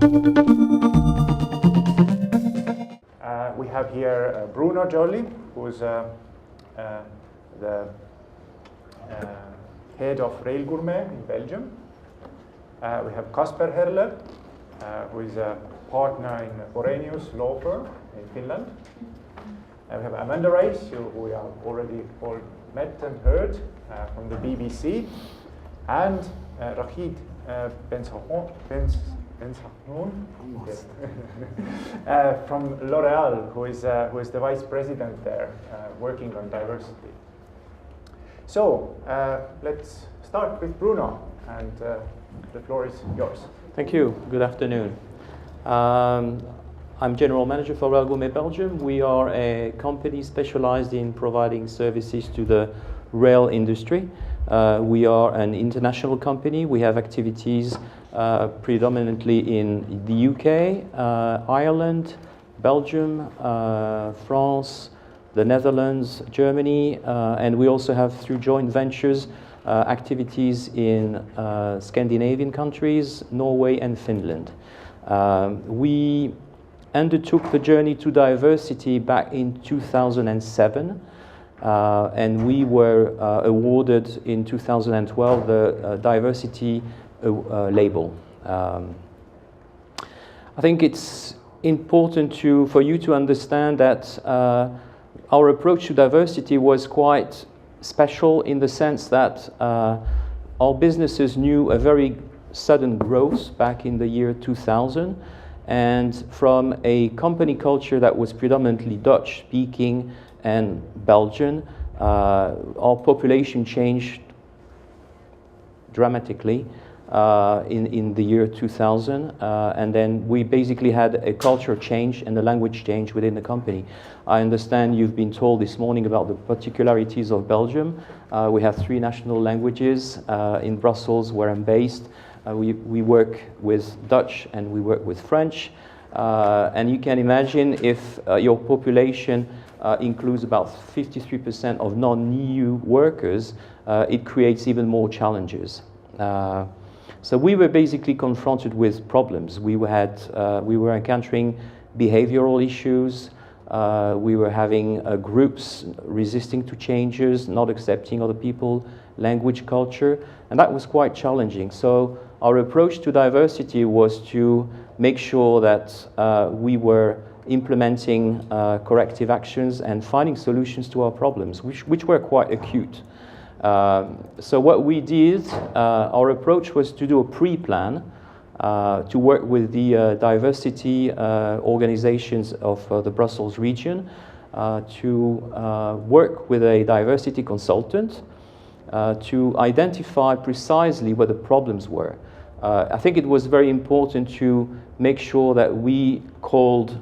We have here Bruno Jolly, who's the head of Gourmet in Belgium. We have Casper Herler, who is a partner in Borenius law firm in Finland. We have Amanda Rice, who we have already all met and heard from the BBC, and Rachid Bensahnoune from L'Oréal, who is the vice president there, working on diversity. So let's start with Bruno, and the floor is yours. Thank you. Good afternoon. I'm General Manager for Alguma Belgium. We are a company specialized in providing services to the rail industry. We are an international company. We have activities predominantly in the UK, Ireland, Belgium, France, the Netherlands, Germany, and we also have, through joint ventures, activities in Scandinavian countries, Norway and Finland. We undertook the journey to diversity back in 2007, and we were awarded in 2012 the diversity label. I think it's important for you to understand that our approach to diversity was quite special in the sense that our businesses knew a very sudden growth back in the year 2000, and from a company culture that was predominantly Dutch speaking and Belgian, our population changed dramatically in the year 2000, and then we basically had a culture change and a language change within the company. I understand you've been told this morning about the particularities of Belgium. We have 3 national languages in Brussels, where I'm based. We work with Dutch and we work with French, and you can imagine if your population includes about 53% of non-EU workers, it creates even more challenges. So we were basically confronted with problems. We were encountering behavioral issues. We were having groups resisting to changes, not accepting other people, language, culture, and that was quite challenging. So our approach to diversity was to make sure that we were implementing corrective actions and finding solutions to our problems, which were quite acute. So what we did, our approach was to do a pre-plan to work with the diversity organizations of the Brussels region, to work with a diversity consultant, to identify precisely what the problems were. I think it was very important to make sure that we called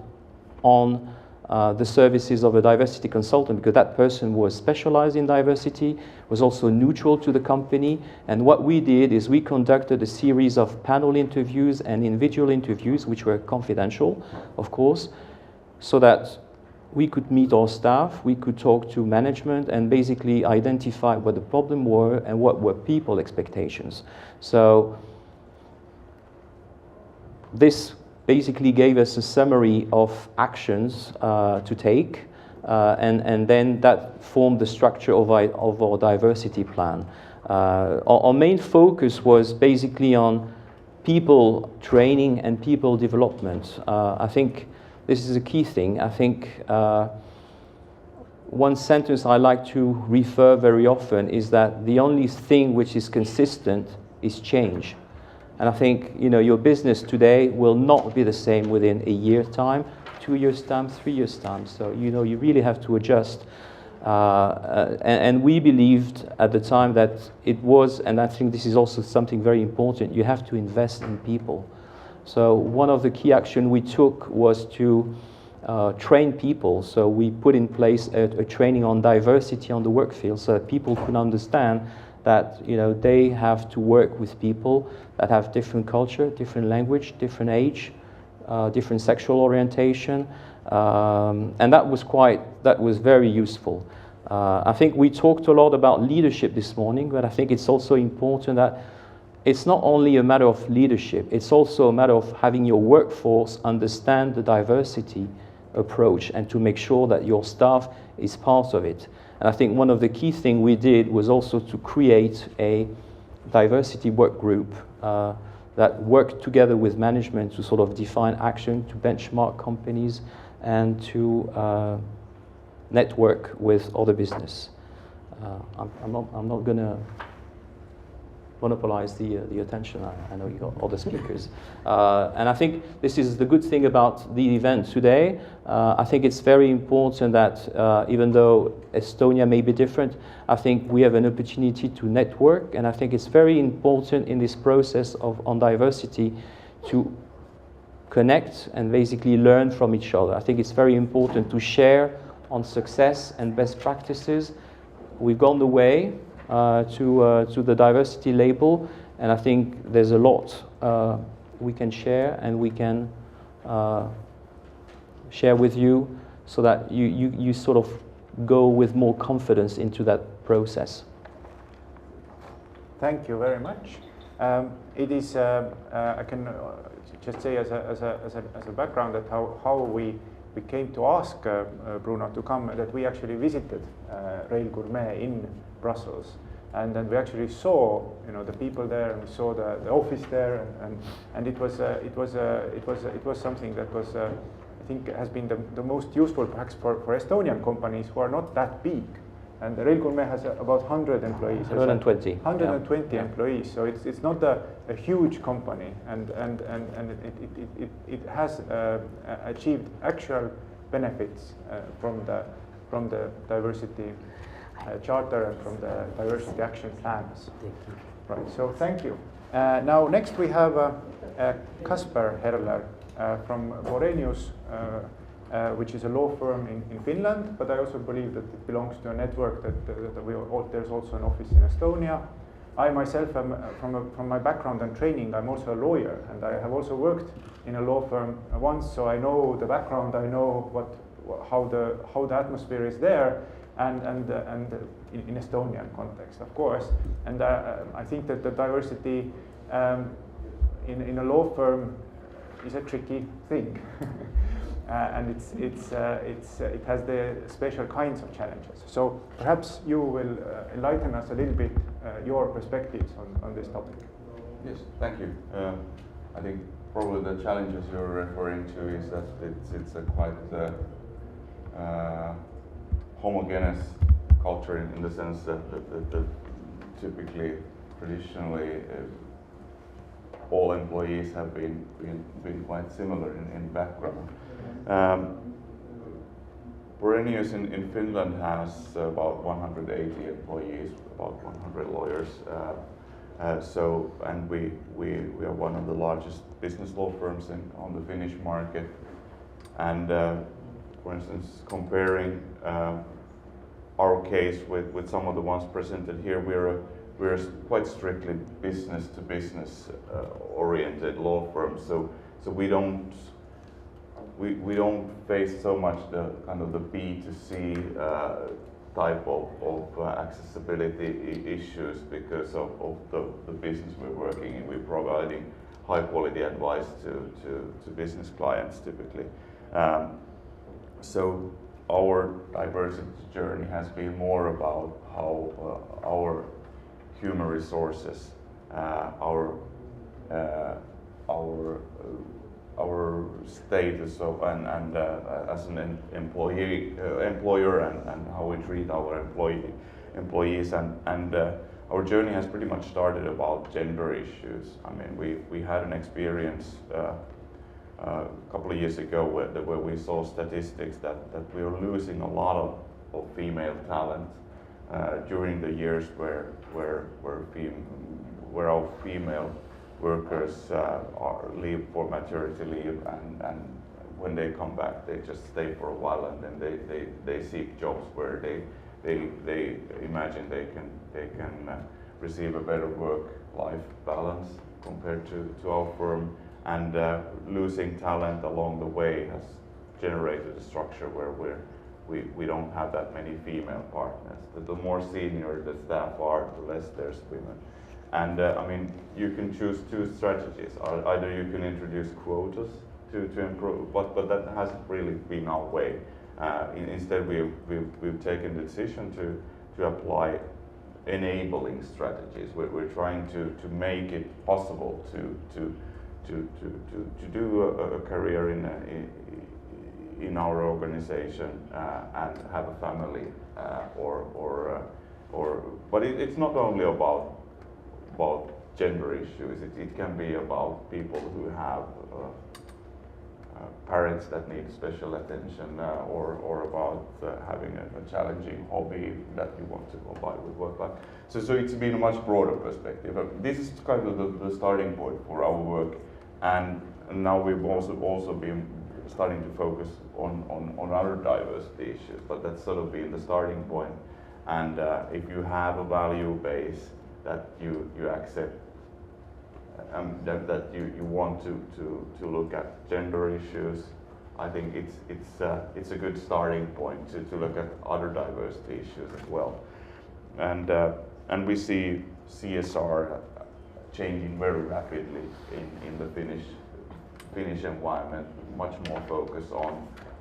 on the services of a diversity consultant, because that person was specialized in diversity, was also neutral to the company, and what we did is we conducted a series of panel interviews and individual interviews, which were confidential, of course, so that we could meet our staff, we could talk to management and basically identify what the problem were and what were people expectations. So this basically gave us a summary of actions to take, and then that formed the structure of our diversity plan. Our main focus was basically on people training and people development. I think this is a key thing. I think one sentence I like to refer very often is that the only thing which is consistent is change. And I think, your business today will not be the same within a year's time, 2 years' time, 3 years' time. So, you really have to adjust. And we believed at the time that it was, and I think this is also something very important, you have to invest in people. So one of the key actions we took was to train people. So we put in place a training on diversity on the work field so that people could understand that they have to work with people that have different culture, different language, different age, different sexual orientation, and that was very useful. I think we talked a lot about leadership this morning, but I think it's also important that it's not only a matter of leadership, it's also a matter of having your workforce understand the diversity approach and to make sure that your staff is part of it. And I think one of the key things we did was also to create a diversity work group that worked together with management to sort of define action, to benchmark companies, and to network with other business. I'm not going to monopolize the attention. I know you got other speakers. And I think this is the good thing about the event today. I think it's very important that even though Estonia may be different, I think we have an opportunity to network, and I think it's very important in this process on diversity to connect and basically learn from each other. I think it's very important to share on success and best practices. We've gone the way to the diversity label, and I think there's a lot we can share and we can share with you so that you sort of go with more confidence into that process. Thank you very much. It is, I can just say as a background that how we came to ask Bruno to come, that we actually visited Rail Gourmet in Brussels, and then we actually saw, the people there, and we saw the office there, and it was something that was I think has been the most useful perhaps for Estonian companies who are not that big. And the Rail Gourmet has about 100 employees. 120. 120 employees. So it's not a huge company, and it has achieved actual benefits from the diversity charter and from the diversity action plans. Thank you. Right. So thank you. Now next we have Casper Herler from Borenius. Which is a law firm in Finland, but I also believe that it belongs to a network that there's also an office in Estonia. I myself am, from my background and training, I'm also a lawyer, and I have also worked in a law firm once, so I know the background, I know how the atmosphere is there, and in Estonian context, of course. And I think that the diversity in a law firm is a tricky thing. And it has the special kinds of challenges. So perhaps you will enlighten us a little bit your perspectives on this topic. Yes, thank you. I think probably the challenges you're referring to is that it's a quite homogeneous culture in the sense that typically, traditionally, all employees have been quite similar in background. Borenius in Finland has about 180 employees, about 100 lawyers. And we are one of the largest business law firms on the Finnish market. And for instance, comparing our case with some of the ones presented here, we're quite strictly business to business oriented law firm. So we don't face so much the kind of the B2C type of accessibility issues because of the business we're working in. We're providing high quality advice to business clients typically. So our diversity journey has been more about how our human resources, our status of and as an employer and how we treat our employees and our journey has pretty much started about gender issues. I mean, we had an experience a couple of years ago where we saw statistics that we were losing a lot of female talent during the years where our female workers leave for maternity leave, and when they come back, they just stay for a while, and then they seek jobs where they imagine they can receive a better work-life balance compared to our firm, and losing talent along the way has generated a structure where we don't have that many female partners. The more senior the staff are, the less there's women. And I mean, you can choose two strategies. Either you can introduce quotas to improve, but that hasn't really been our way. Instead, we've taken the decision to apply enabling strategies. We're trying to make it possible to do a career in our organization and have a family, but it's not only about gender issues. It can be about people who have parents that need special attention, or about having a challenging hobby that you want to combine with work life. So it's been a much broader perspective. This is kind of the starting point for our work, and now we've also been starting to focus on other diversity issues, but that's sort of been the starting point. And if you have a value base that you accept, that you want to look at gender issues, I think it's a good starting point to look at other diversity issues as well. And we see CSR changing very rapidly in the Finnish environment, much more focus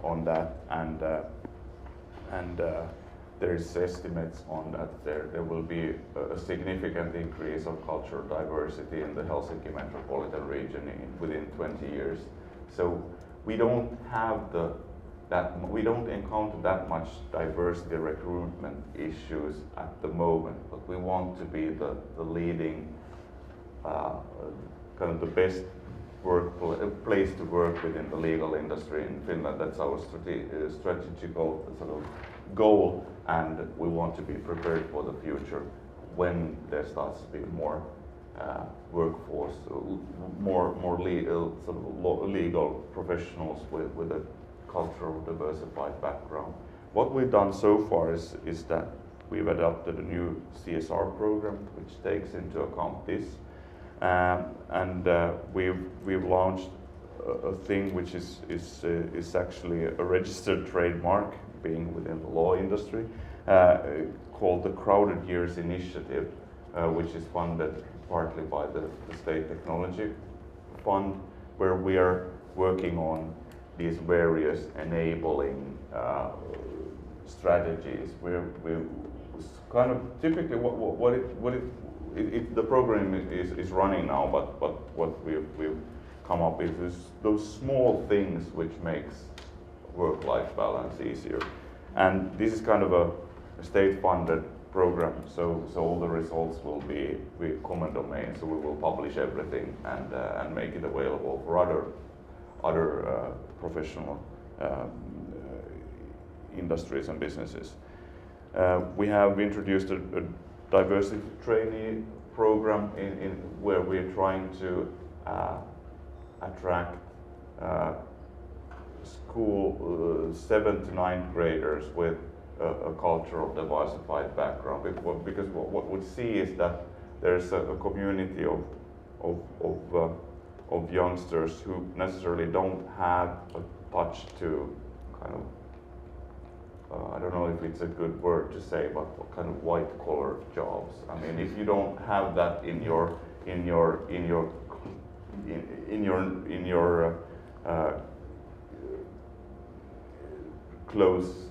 on that, and there's estimates on that there will be a significant increase of cultural diversity in the Helsinki metropolitan region within 20 years. So we don't have we don't encounter that much diversity recruitment issues at the moment, but we want to be the leading, kind of the best place to work within the legal industry in Finland. That's our strategical sort of goal, and we want to be prepared for the future when there starts to be more workforce, more legal, sort of legal professionals with a cultural diversified background. What we've done so far is that we've adopted a new CSR program which takes into account this, and we've launched a thing which is actually a registered trademark, being within the law industry, called the Crowded Years Initiative, which is funded partly by the State Technology Fund, where we are working on these various enabling strategies. We kind of typically the program is running now, but what we've come up with is those small things which makes work-life balance easier. And this is kind of a state-funded program, so all the results will be common domain, so we will publish everything and make it available for other professional industries and businesses. We have introduced a diversity trainee program in where we're trying to attract school 7th to 9th graders with a cultural diversified background, because what we see is that there's a community of youngsters who necessarily don't have a touch to kind of, I don't know if it's a good word to say, but kind of white collar jobs. I mean, if you don't have that in your close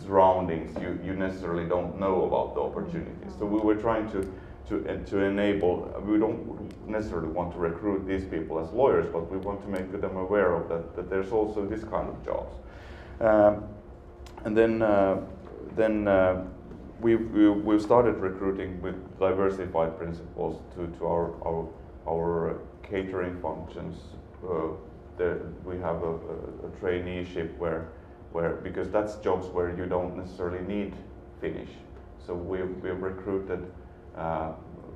surroundings, you necessarily don't know about the opportunities. So we were trying to enable. We don't necessarily want to recruit these people as lawyers, but we want to make them aware of that there's also this kind of jobs. And then we've started recruiting with diversified principles to our catering functions. We have a traineeship where because that's jobs where you don't necessarily need Finnish. So we've recruited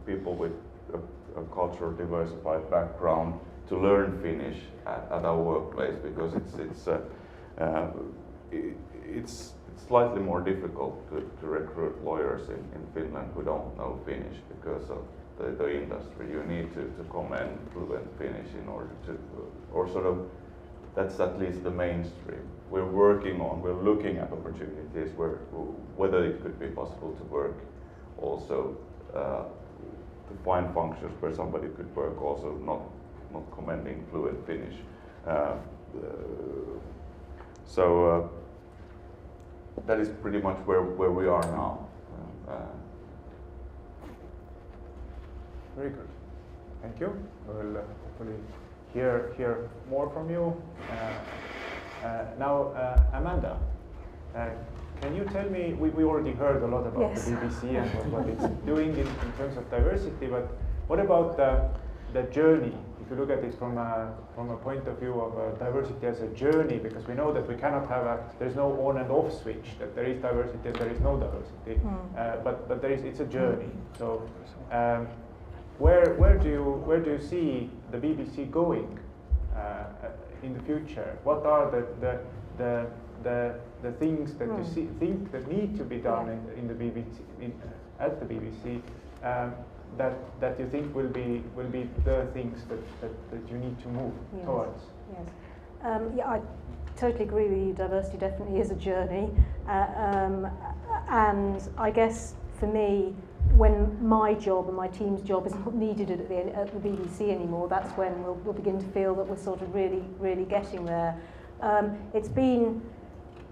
people with a cultural diversified background to learn Finnish at our workplace, because it's slightly more difficult to recruit lawyers in Finland who don't know Finnish because of the industry. You need to command fluent Finnish in order to, or sort of, that's at least the mainstream. We're looking at opportunities whether it could be possible to work also find functions where somebody could work also not commending fluent Finnish. So that is pretty much where we are now. Very good. Thank you. We'll hopefully hear more from you. Now, Amanda, can you tell me, we already heard a lot about the BBC and what it's doing in terms of diversity, but what about the journey? If you look at it from a point of view of diversity as a journey, because we know that we cannot have there's no on and off switch, that there is diversity and there is no diversity, but it's a journey. So where do you see the BBC going in the future? What are the things that you think that need to be done in the BBC at the BBC that you think will be the things that you need to move towards? Yes. Yeah, I totally agree with you. Diversity definitely is a journey, and I guess for me, when my job and my team's job is not needed at the BBC anymore, that's when we'll begin to feel that we're sort of really getting there. It's been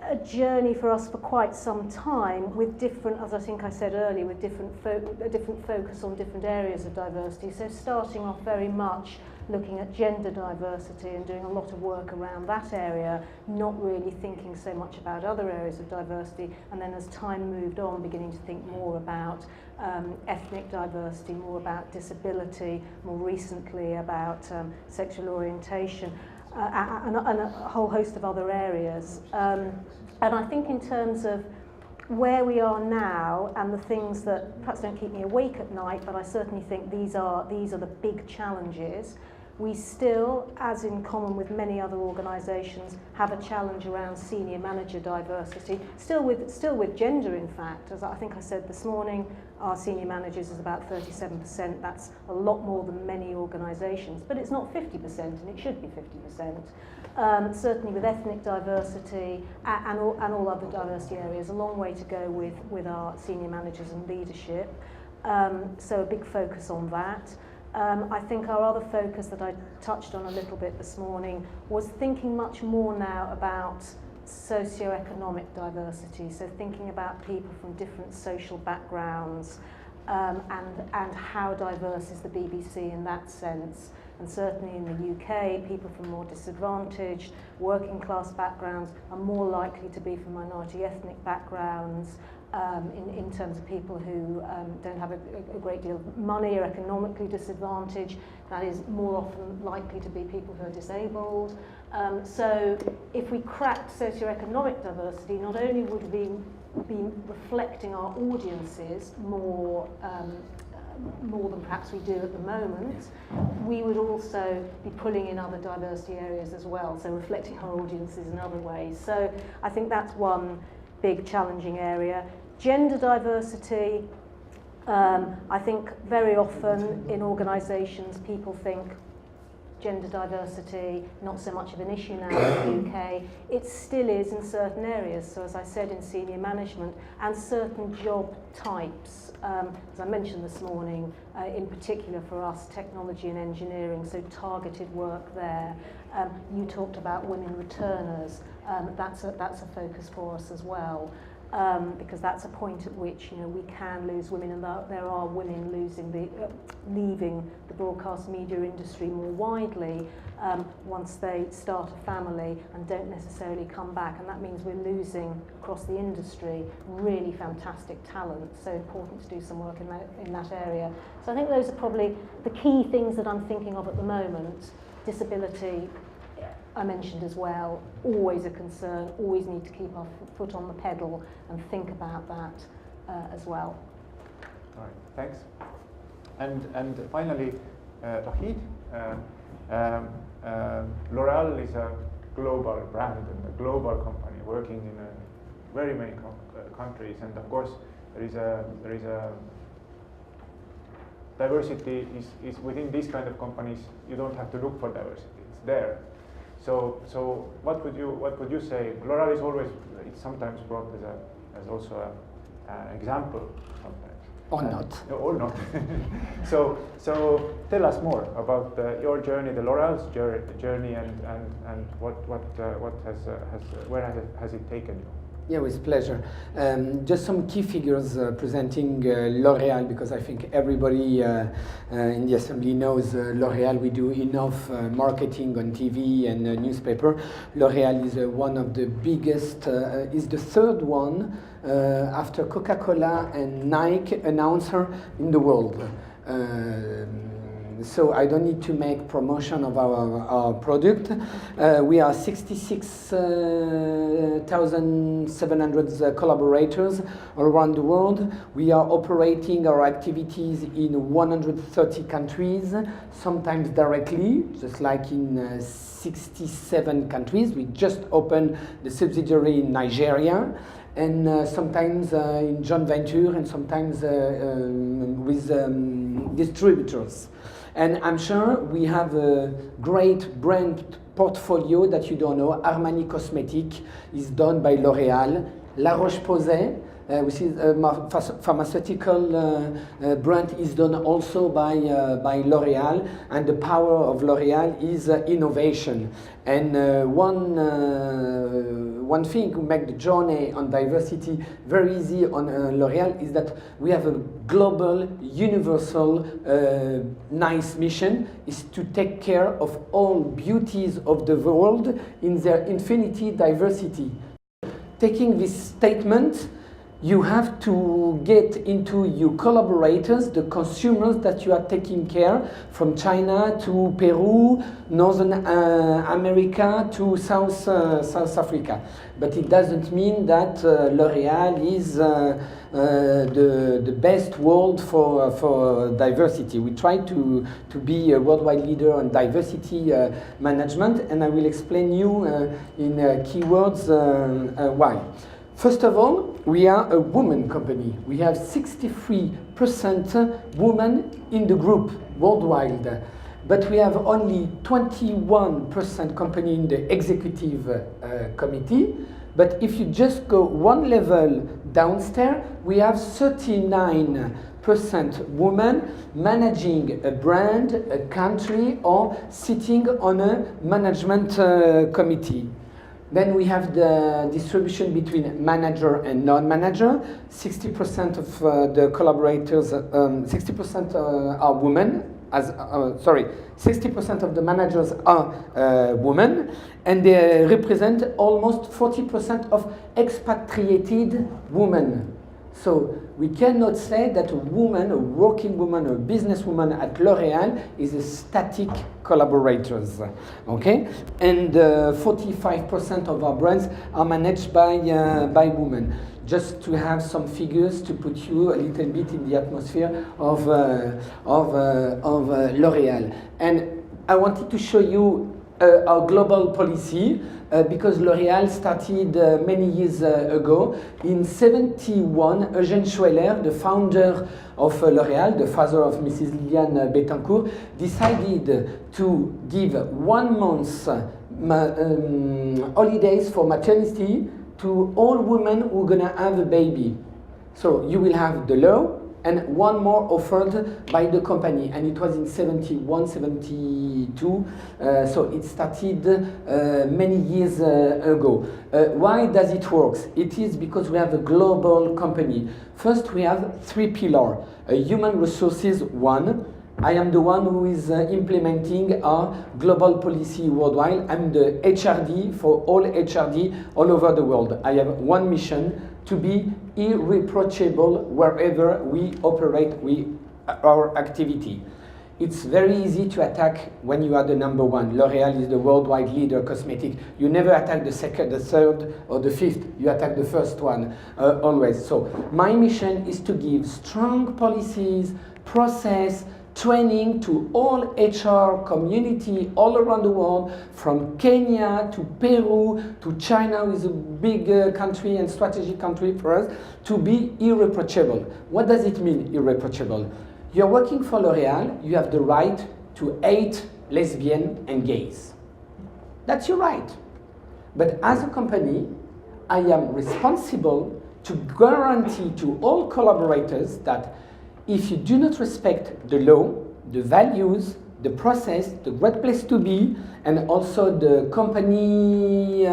a journey for us for quite some time, with different, as I think I said earlier, with a different focus on different areas of diversity. So starting off very much looking at gender diversity and doing a lot of work around that area, not really thinking so much about other areas of diversity, and then as time moved on, beginning to think more about ethnic diversity, more about disability, more recently about sexual orientation, and a whole host of other areas. And I think in terms of where we are now and the things that perhaps don't keep me awake at night, but I certainly think these are the big challenges. We still, as in common with many other organisations, have a challenge around senior manager diversity, still with gender, in fact. As I think I said this morning, our senior managers is about 37%. That's a lot more than many organisations, but it's not 50%, and it should be 50%. Certainly with ethnic diversity and all other diversity areas, a long way to go with our senior managers and leadership. So a big focus on that. I think our other focus that I touched on a little bit this morning was thinking much more now about socio-economic diversity, so thinking about people from different social backgrounds and how diverse is the BBC in that sense. And certainly in the UK, people from more disadvantaged, working class backgrounds are more likely to be from minority ethnic backgrounds, in terms of people who don't have a great deal of money or economically disadvantaged. That is more often likely to be people who are disabled. So if we cracked socioeconomic diversity, not only would we be reflecting our audiences more than perhaps we do at the moment, we would also be pulling in other diversity areas as well, so reflecting our audiences in other ways. So I think that's one big challenging area. Gender diversity, I think very often in organisations people think gender diversity, not so much of an issue now in the UK. It still is in certain areas, so as I said, in senior management and certain job types. As I mentioned this morning, in particular for us, technology and engineering, so targeted work there. You talked about women returners. That's a focus for us as well, because that's a point at which we can lose women, and there are women leaving the broadcast media industry more widely once they start a family and don't necessarily come back, and that means we're losing across the industry really fantastic talent. So important to do some work in that area. So I think those are probably the key things that I'm thinking of at the moment. Disability, I mentioned as well, always a concern, always need to keep our foot on the pedal and think about that as well. All right, thanks. And finally, Rachid, L'Oréal is a global brand and a global company working in very many countries, and of course there is a diversity is within these kind of companies. You don't have to look for diversity; it's there. So what would you say? L'Oréal is always, it's sometimes brought as also an example sometimes. Or not. Or not. So tell us more about your journey, the L'Oréal's journey, and where has it taken you? Yeah, with pleasure. Just some key figures presenting L'Oréal, because I think everybody in the assembly knows L'Oréal. We do enough marketing on TV and newspaper. L'Oréal is one of the biggest, is the third one after Coca-Cola and Nike announcer in the world. So I don't need to make promotion of our product. We are 66,700 collaborators all around the world. We are operating our activities in 130 countries, sometimes directly, just like in 67 countries. We just opened the subsidiary in Nigeria, and sometimes in joint venture, and sometimes with distributors. And I'm sure we have a great brand portfolio that you don't know. Armani Cosmetic is done by L'Oréal. La Roche-Posay, which is a pharmaceutical brand, is done also by L'Oréal. And the power of L'Oréal is innovation. And one thing to make the journey on diversity very easy on L'Oréal is that we have a global, universal, nice mission, is to take care of all beauties of the world in their infinity diversity. Taking this statement, you have to get into your collaborators, the consumers that you are taking care, from China to Peru, Northern America to South Africa. But it doesn't mean that L'Oréal is the best world for diversity. We try to be a worldwide leader on diversity management, and I will explain you in keywords why. First of all, we are a woman company. We have 63% women in the group worldwide, but we have only 21% company in the executive committee. But if you just go one level downstairs, we have 39% women managing a brand, a country, or sitting on a management committee. Then we have the distribution between manager and non-manager. 60% of the collaborators, 60% are women. 60% of the managers are women, and they represent almost 40% of expatriated women. So we cannot say that a woman, a working woman, a businesswoman at L'Oréal is a static collaborators, okay? And 45% of our brands are managed by women. Just to have some figures to put you a little bit in the atmosphere of L'Oréal. And I wanted to show you our global policy, because L'Oréal started many years ago. In 1971, Eugène Schweller, the founder of L'Oréal, the father of Mrs. Liliane Bettencourt, decided to give 1 month holidays for maternity to all women who are going to have a baby. So you will have the law and one more offered by the company, and it was in 71, 72, so it started many years ago. Why does it work? It is because we have a global company. First, we have 3 pillars. Human resources, 1. I am the one who is implementing our global policy worldwide. I'm the HRD for all HRD all over the world. I have one mission: to be irreproachable wherever we operate our activity. It's very easy to attack when you are the number one. L'Oréal is the worldwide leader cosmetic. You never attack the second, the third, or the fifth. You attack the first one, always. So my mission is to give strong policies, process, training to all HR community all around the world, from Kenya to Peru to China, with a big country and strategic country for us, to be irreproachable. What does it mean, irreproachable? You're working for L'Oréal, you have the right to hate lesbians and gays. That's your right. But as a company, I am responsible to guarantee to all collaborators that if you do not respect the law, the values, the process, the great place to be, and also the company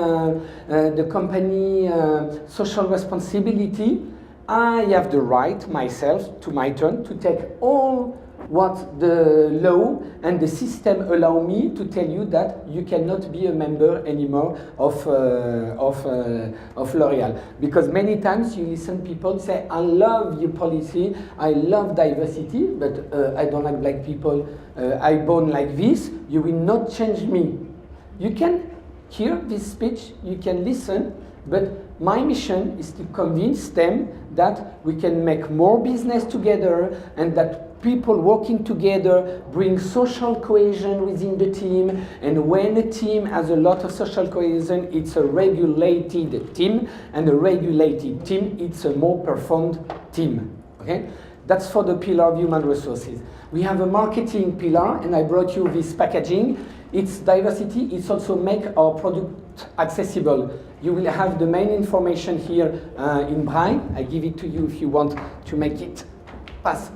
social responsibility, I have the right myself, to my turn, to take all what the law and the system allow me to tell you that you cannot be a member anymore of L'Oréal. Because many times you listen people say, I love your policy, I love diversity, but I don't like black people, I born like this, you will not change me. You can hear this speech, you can listen, but my mission is to convince them that we can make more business together and that people working together bring social cohesion within the team, and when a team has a lot of social cohesion, it's a regulated team, and a regulated team, it's a more performed team. Okay? That's for the pillar of human resources. We have a marketing pillar, and I brought you this packaging. It's diversity, it's also make our product accessible. You will have the main information here in braille. I give it to you if you want to make it pass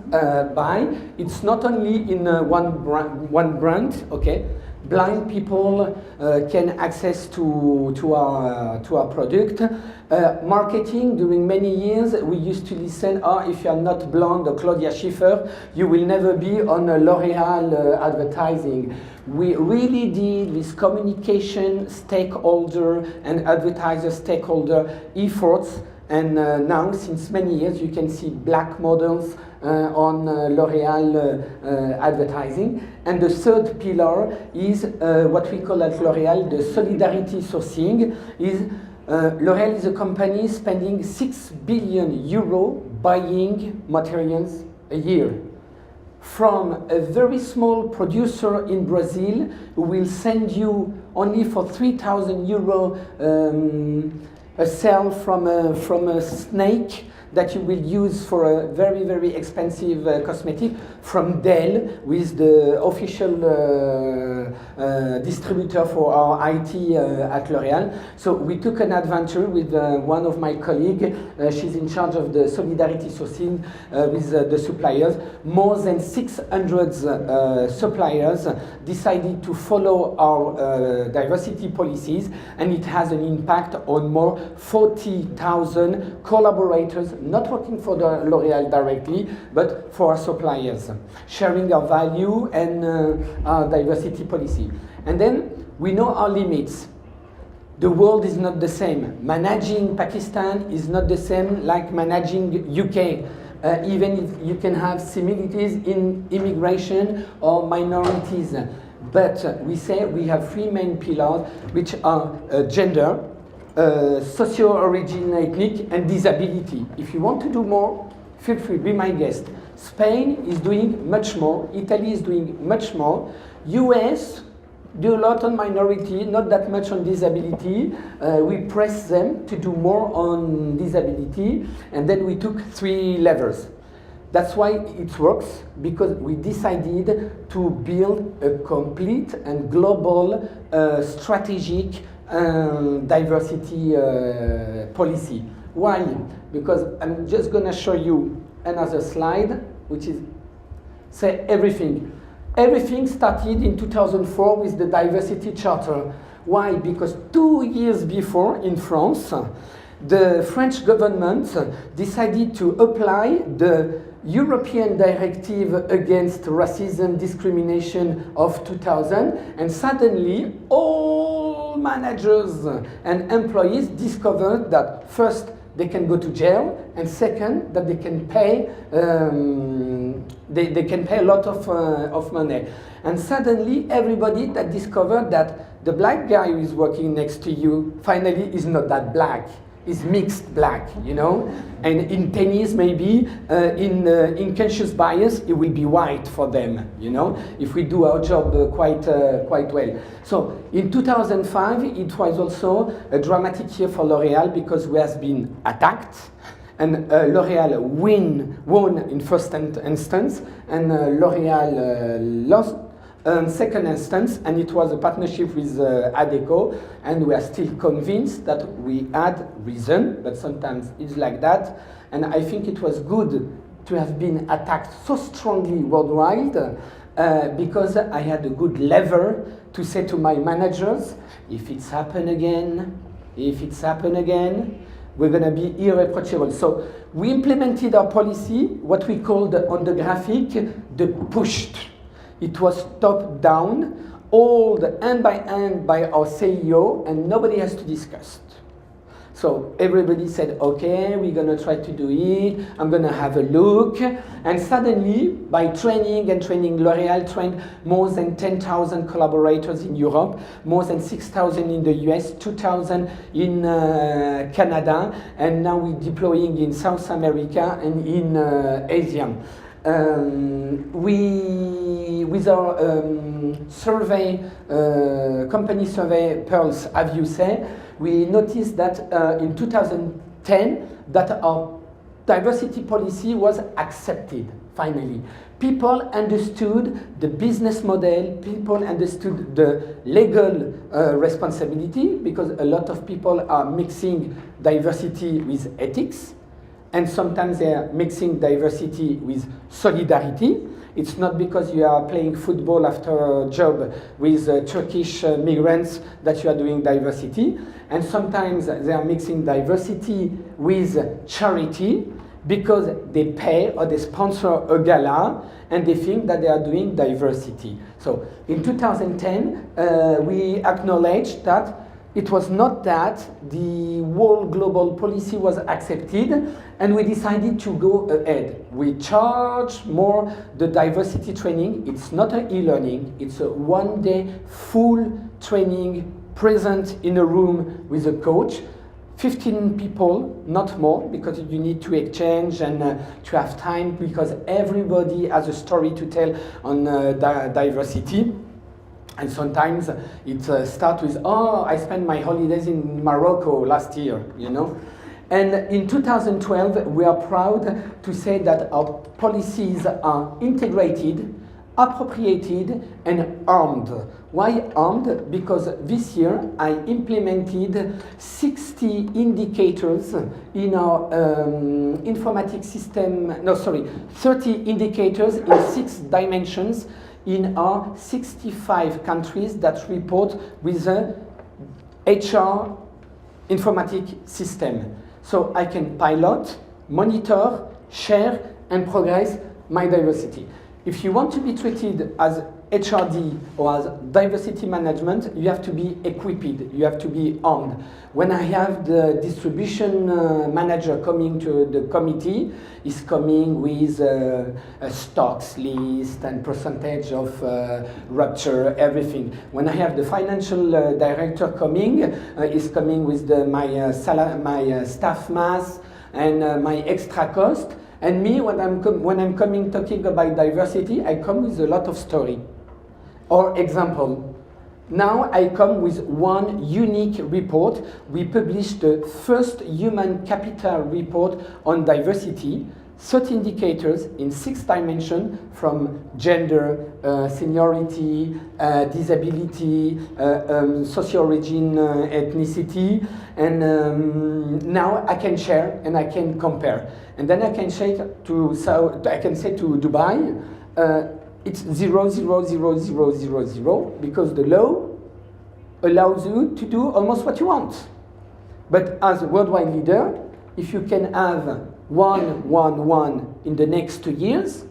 by. It's not only in one brand, okay? Blind people can access to our product. Marketing, during many years, we used to listen, if you are not blonde or Claudia Schiffer, you will never be on a L'Oréal advertising. We really did this communication stakeholder and advertiser stakeholder efforts, and now, since many years, you can see black models on L'Oréal advertising. And the third pillar is what we call at L'Oréal the solidarity sourcing. L'Oréal is a company spending 6 billion euro buying materials a year from a very small producer in Brazil who will send you only for 3,000 euro a cell from a snake that you will use for a very, very expensive cosmetic, from Dell, with the official distributor for our IT at L'Oréal. So we took an adventure with one of my colleagues. She's in charge of the solidarity sourcing with the suppliers. More than 600 suppliers decided to follow our diversity policies, and it has an impact on more 40,000 collaborators, not working for the L'Oréal directly, but for our suppliers, sharing our value and our diversity policy. And then we know our limits. The world is not the same. Managing Pakistan is not the same like managing UK. Even if you can have similarities in immigration or minorities. But we say we have 3 main pillars, which are gender, socio-origin, ethnic, and disability. If you want to do more, feel free, be my guest. Spain is doing much more, Italy is doing much more, US do a lot on minority, not that much on disability. We press them to do more on disability, and then we took 3 levers. That's why it works, because we decided to build a complete and global strategic diversity policy. Why? Because I'm just going to show you another slide, which is say everything. Everything started in 2004 with the diversity charter. Why? Because 2 years before in France, the French government decided to apply the European Directive Against Racism Discrimination of 2000, and suddenly all managers and employees discovered that first they can go to jail, and second that they can pay they can pay a lot of money. And suddenly everybody that discovered that the black guy who is working next to you finally is not that black. Is mixed black, you know, and in tennis maybe in unconscious bias it will be white for them, you know, if we do our job quite well. So in 2005 it was also a dramatic year for L'Oréal because we have been attacked, and L'Oréal won in first instance, and L'Oréal lost second instance, and it was a partnership with Adecco, and we are still convinced that we had reason, but sometimes it's like that, and I think it was good to have been attacked so strongly worldwide because I had a good lever to say to my managers, if it's happened again, we're going to be irreproachable. So we implemented our policy, what we called on the graphic, the pushed. It was top down, all hand by hand by our CEO, and nobody has to discuss. So everybody said, okay, we're going to try to do it, I'm going to have a look. And suddenly, by training, L'Oréal trained more than 10,000 collaborators in Europe, more than 6,000 in the US, 2,000 in Canada, and now we're deploying in South America and in Asia. With our survey, company survey, Pearls, have you say, we noticed that in 2010 that our diversity policy was accepted, finally. People understood the business model, people understood the legal responsibility, because a lot of people are mixing diversity with ethics, and sometimes they are mixing diversity with solidarity. It's not because you are playing football after a job with Turkish migrants that you are doing diversity. And sometimes they are mixing diversity with charity because they pay or they sponsor a gala and they think that they are doing diversity. So in 2010, we acknowledged that it was not that the whole global policy was accepted, and we decided to go ahead. We charge more the diversity training. It's not an e-learning, it's a one-day full training present in a room with a coach. 15 people, not more, because you need to exchange and to have time, because everybody has a story to tell on diversity. And sometimes it starts with, oh, I spent my holidays in Morocco last year, you know. And in 2012, we are proud to say that our policies are integrated, appropriated, and armed. Why armed? Because this year I implemented 60 indicators in our informatic system, 30 indicators in 6 dimensions in our 65 countries that report with the HR informatic system. So I can pilot, monitor, share, and progress my diversity. If you want to be treated as HRD or as diversity management, you have to be equipped, you have to be armed. When I have the distribution manager coming to the committee, is coming with a stocks list and percentage of rupture, everything. When I have the financial director coming, is coming with my staff mass and my extra cost. And me, when I'm coming talking about diversity, I come with a lot of story. Or example, now I come with one unique report. We published the first human capital report on diversity, 30 indicators in 6 dimensions, from gender, seniority, disability, socio-origin, ethnicity, and now I can share and I can compare. And then I can say to Dubai, it's 0,0,0,0,0 because the law allows you to do almost what you want. But as a worldwide leader, if you can have 1,1,1 in the next 2 years,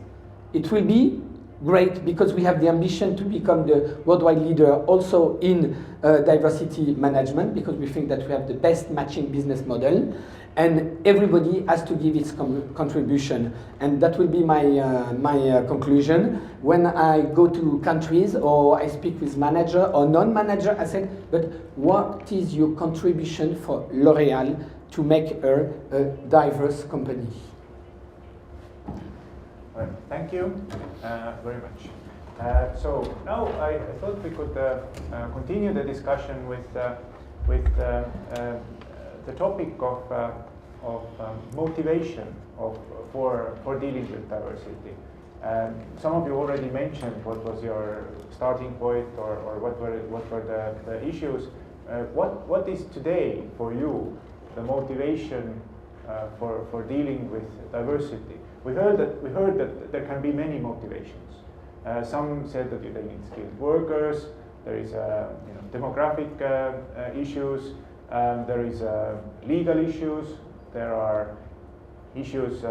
it will be great, because we have the ambition to become the worldwide leader also in diversity management, because we think that we have the best matching business model. And everybody has to give its contribution. And that will be my conclusion. When I go to countries or I speak with manager or non-manager, I said, but what is your contribution for L'Oréal to make her a diverse company? Well, thank you very much. So now I thought we could continue the discussion with the topic of motivation for dealing with diversity. Some of you already mentioned what was your starting point, or what were the issues. What is today for you the motivation for dealing with diversity. We heard that there can be many motivations. Some said that they need skilled workers. There is demographic issues. There is legal issues. There are issues,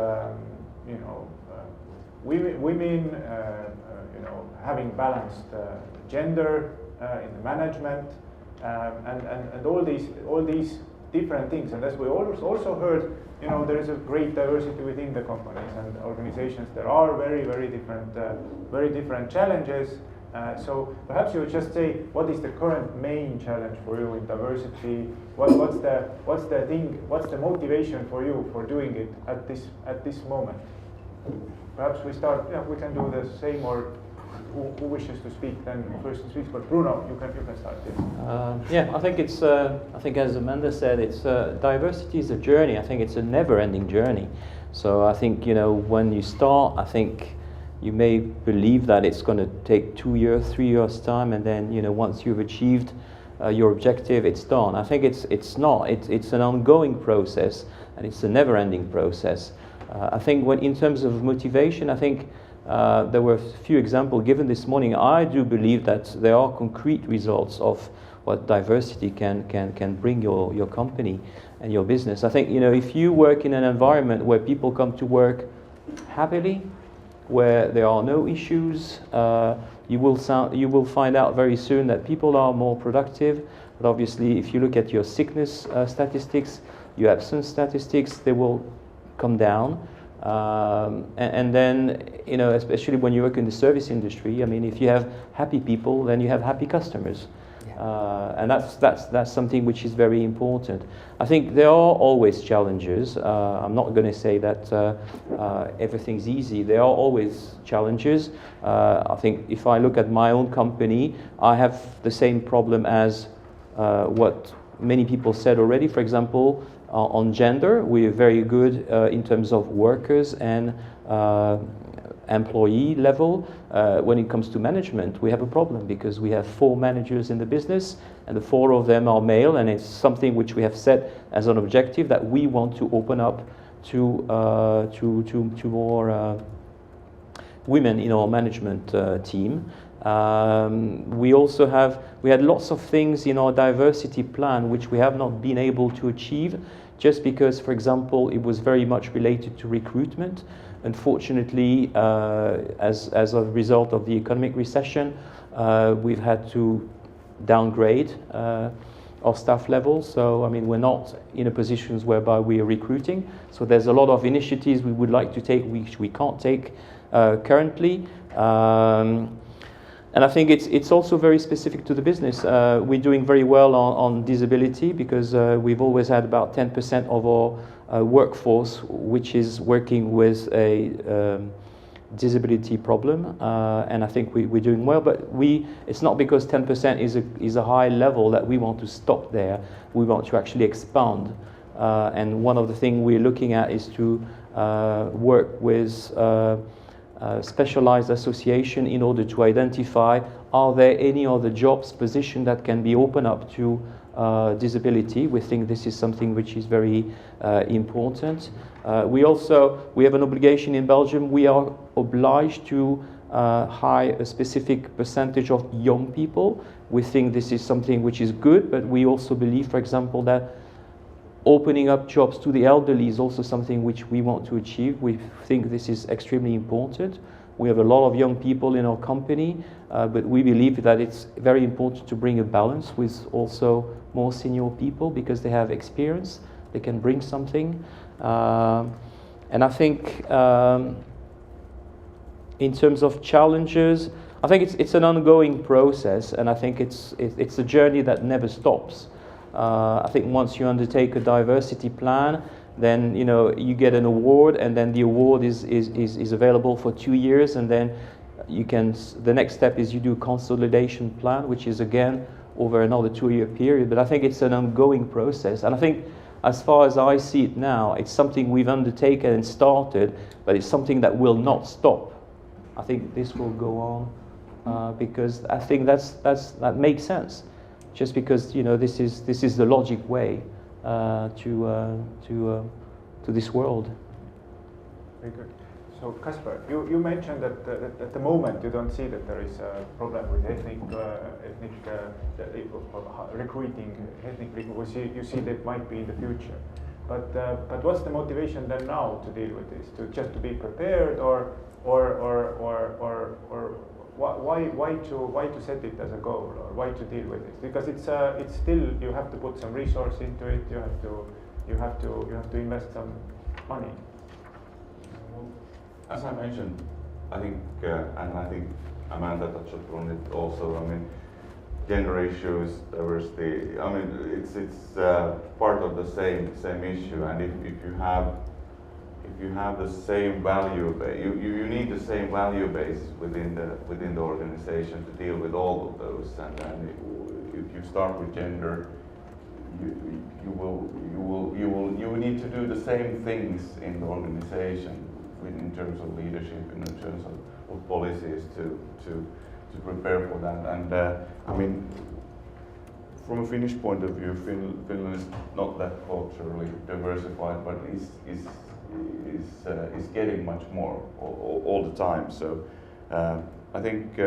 women, having balanced gender in the management, and all these different things. And as we also heard, there is a great diversity within the companies and organizations. There are very different challenges. So perhaps you would just say, what is the current main challenge for you in diversity? What's the motivation for you for doing it at this moment? Perhaps we start. Yeah, we can do the same, or who wishes to speak then first speaks. But Bruno, you can start. Yeah, I think it's. I think as Amanda said, it's diversity is a journey. I think it's a never-ending journey. So I think when you start, I think you may believe that it's going to take 2 years, 3 years time, and then once you've achieved your objective, it's done. I think it's not. It's an ongoing process, and it's a never-ending process. I think in terms of motivation, I think there were a few examples given this morning. I do believe that there are concrete results of what diversity can bring your company and your business. I think if you work in an environment where people come to work happily, where there are no issues, you will find out very soon that people are more productive. But obviously, if you look at your sickness statistics, your absence statistics, they will come down. And then, especially when you work in the service industry, I mean, if you have happy people, then you have happy customers. And that's something which is very important. I think there are always challenges. I'm not going to say that everything's easy. There are always challenges. I think if I look at my own company, I have the same problem as what many people said already. For example, on gender, we are very good in terms of workers and employee level. When it comes to management, we have a problem because we have 4 managers in the business, and the 4 of them are male, and it's something which we have set as an objective that we want to open up to more women in our management team. We had lots of things in our diversity plan which we have not been able to achieve, just because, for example, it was very much related to recruitment. Unfortunately, as a result of the economic recession, we've had to downgrade our staff levels. So, I mean, we're not in a position whereby we are recruiting. So there's a lot of initiatives we would like to take which we can't take currently. And I think it's also very specific to the business. We're doing very well on disability because we've always had about 10% of our workforce which is working with a disability problem, and I think we're doing well. But it's not because 10% is a high level that we want to stop there. We want to actually expand. And one of the things we're looking at is to work with specialized association in order to identify, are there any other jobs, position that can be opened up to disability. We think this is something which is very important. We have an obligation in Belgium. We are obliged to hire a specific percentage of young people. We think this is something which is good, but we also believe, for example, that opening up jobs to the elderly is also something which we want to achieve. We think this is extremely important. We have a lot of young people in our company, but we believe that it's very important to bring a balance with also more senior people because they have experience, they can bring something. And I think in terms of challenges, I think it's an ongoing process, and I think it's a journey that never stops. I think once you undertake a diversity plan, then you get an award, and then the award is available for 2 years, and then the next step is you do a consolidation plan, which is again over another 2-year period. But I think it's an ongoing process, and I think as far as I see it now, it's something we've undertaken and started, but it's something that will not stop. I think this will go on because I think that makes sense. Just because this is the logic way to this world. Very good. So Casper, you mentioned that at the moment you don't see that there is a problem with recruiting ethnic people. You see that might be in the future. But what's the motivation then now to deal with this? Just to be prepared, or why to set it as a goal, or why to deal with this? Because it's still, you have to put some resource into it. You have to invest some money. As I mentioned, I think, and I think Amanda touched on it also. I mean, gender issues, diversity. I mean, it's part of the same issue. And if you have the same value base, you need the same value base within the organization to deal with all of those. And if you start with gender, you will need to do the same things in the organization, in terms of leadership and in terms of policies to prepare for that. And I mean, from a Finnish point of view, Finland is not that culturally diversified, but is getting much more all the time. So I think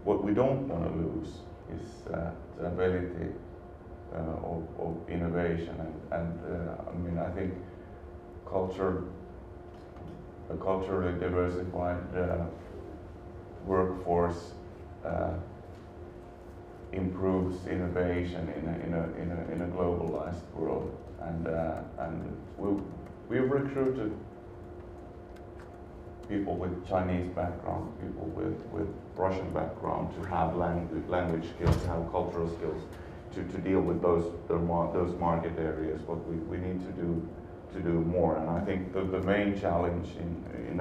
what we don't want to lose is the ability of innovation. And I mean, I think a culturally diversified workforce improves innovation in a globalized world, and we've recruited people with Chinese background, people with Russian background, to have language skills, to have cultural skills, to deal with those market areas. But we need to do more, and I think the main challenge in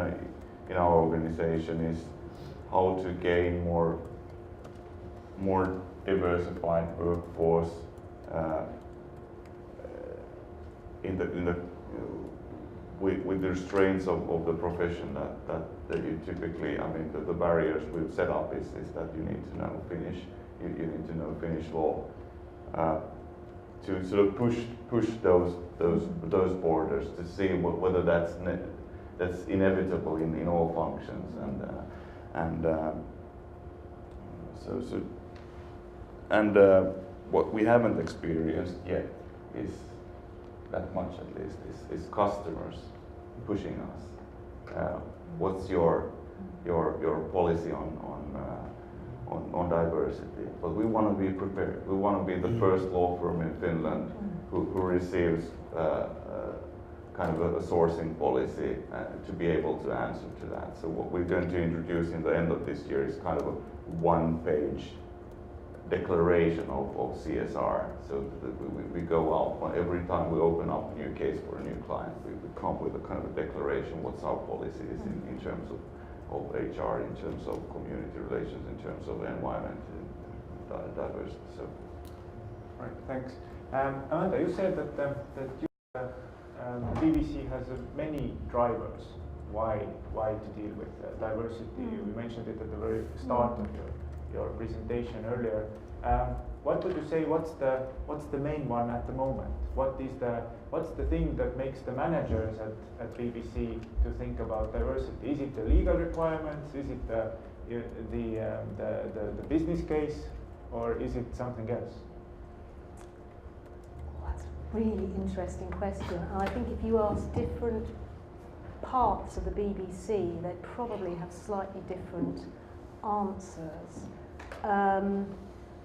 our organization is how to gain more diversified workforce with the restraints of the profession that you typically, I mean, the barriers we've set up is that you need to know Finnish, you need to know Finnish law. To sort of push those borders to see whether that's inevitable in all functions, and what we haven't experienced yet is that much, at least, is customers pushing us. What's your policy on diversity? But we want to be prepared. We want to be the first law firm in Finland who receives kind of a sourcing policy to be able to answer to that. So what we're going to introduce in the end of this year is kind of a one-page declaration of CSR. So we go out every time we open up a new case for a new client. We come with a kind of a declaration. What's our policies in terms of HR, in terms of community relations, in terms of environment and diversity. So, right. Thanks. Amanda, you said that the BBC has many drivers why to deal with diversity. You mentioned it at the very start of your presentation earlier. What would you say? What's the main one at the moment? What's the thing that makes the managers at BBC to think about diversity? Is it the legal requirements? Is it the business case, or is it something else? That's a really interesting question. And I think if you ask different parts of the BBC, they'd probably have slightly different answers.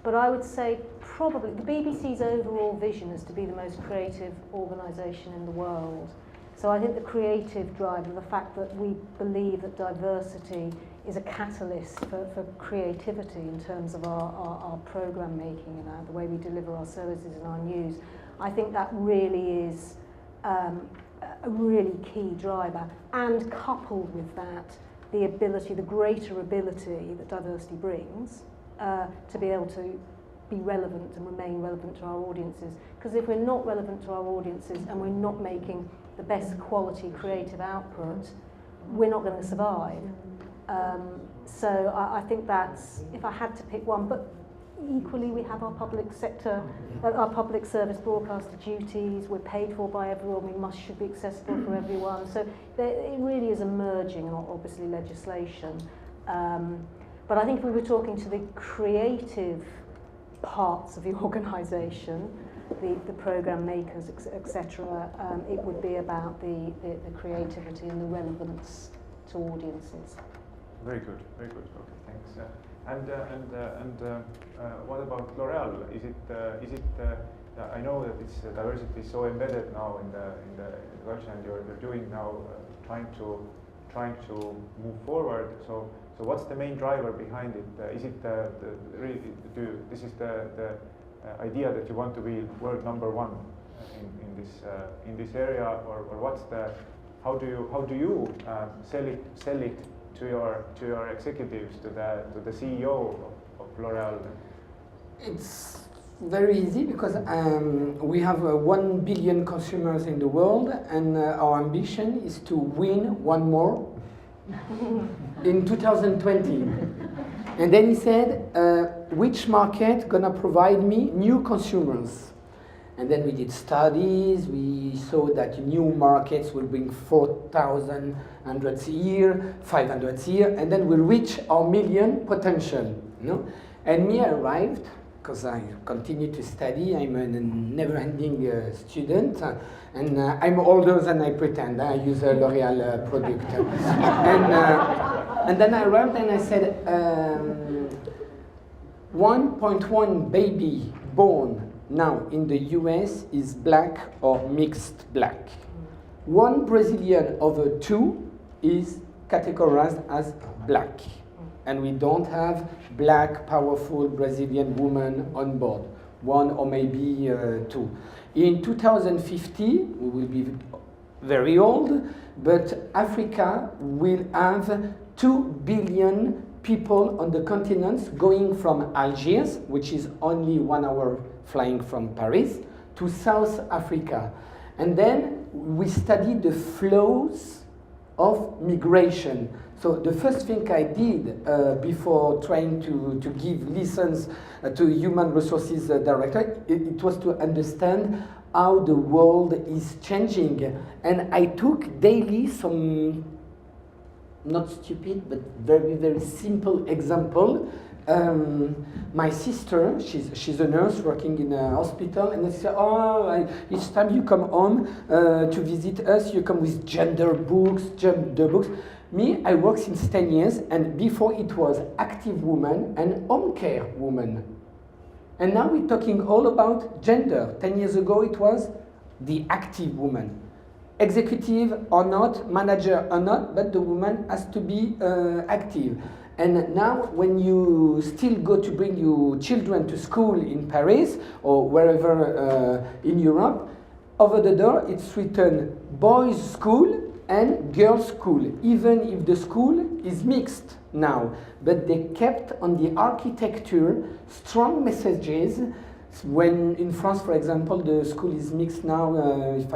But I would say probably the BBC's overall vision is to be the most creative organisation in the world. So I think the creative driver, the fact that we believe that diversity is a catalyst for creativity in terms of our programme making and the way we deliver our services and our news, I think that really is a really key driver. And coupled with that, the greater ability that diversity brings to be able to be relevant and remain relevant to our audiences. Because if we're not relevant to our audiences and we're not making the best quality creative output, we're not going to survive. So I think that's, if I had to pick one, but equally we have our public sector, our public service broadcaster duties. We're paid for by everyone. We should be accessible for everyone. So it really is emerging, obviously, legislation. But I think if we were talking to the creative parts of the organisation, the programme makers, etc., it would be about the creativity and the relevance to audiences. Very good, very good. Okay, thanks. And what about L'Oréal? Is it? I know that it's diversity is so embedded now in the culture, and you're doing now trying to move forward. So what's the main driver behind it? Is it this is the idea that you want to be world number one in this area, or what's the how do you sell it to your executives, to the CEO of L'Oréal? It's very easy because we have 1 billion consumers in the world, and our ambition is to win one more in 2020. And then he said, which market gonna provide me new consumers? And then we did studies. We saw that new markets will bring 4,000 hundreds a year, 500 a year, and then we reach our million potential. You know? And me, I arrived because I continue to study. I'm a never-ending student, and I'm older than I pretend. I use a L'Oréal product, and then I arrived and I said, 1.1 baby born now in the US is black or mixed black. 1 Brazilian over 2 is categorized as black. And we don't have black, powerful Brazilian women on board. 1 or maybe 2. In 2050, we will be very old, but Africa will have 2 billion people on the continents going from Algiers, which is only 1 hour flying from Paris, to South Africa. And then we study the flows of migration. So the first thing I did before trying to give lessons to human resources director, it was to understand how the world is changing. And I took daily some, not stupid, but very, very simple example. My sister, she's a nurse working in a hospital, and I said, each time you come home to visit us, you come with gender books. Me, I work since 10 years, and before it was active woman and home care woman. And now we're talking all about gender. 10 years ago, it was the active woman. Executive or not, manager or not, but the woman has to be active. And now when you still go to bring your children to school in Paris or wherever in Europe, over the door it's written boys' school and girls' school, even if the school is mixed now. But they kept on the architecture strong messages. When in France, for example, the school is mixed now, if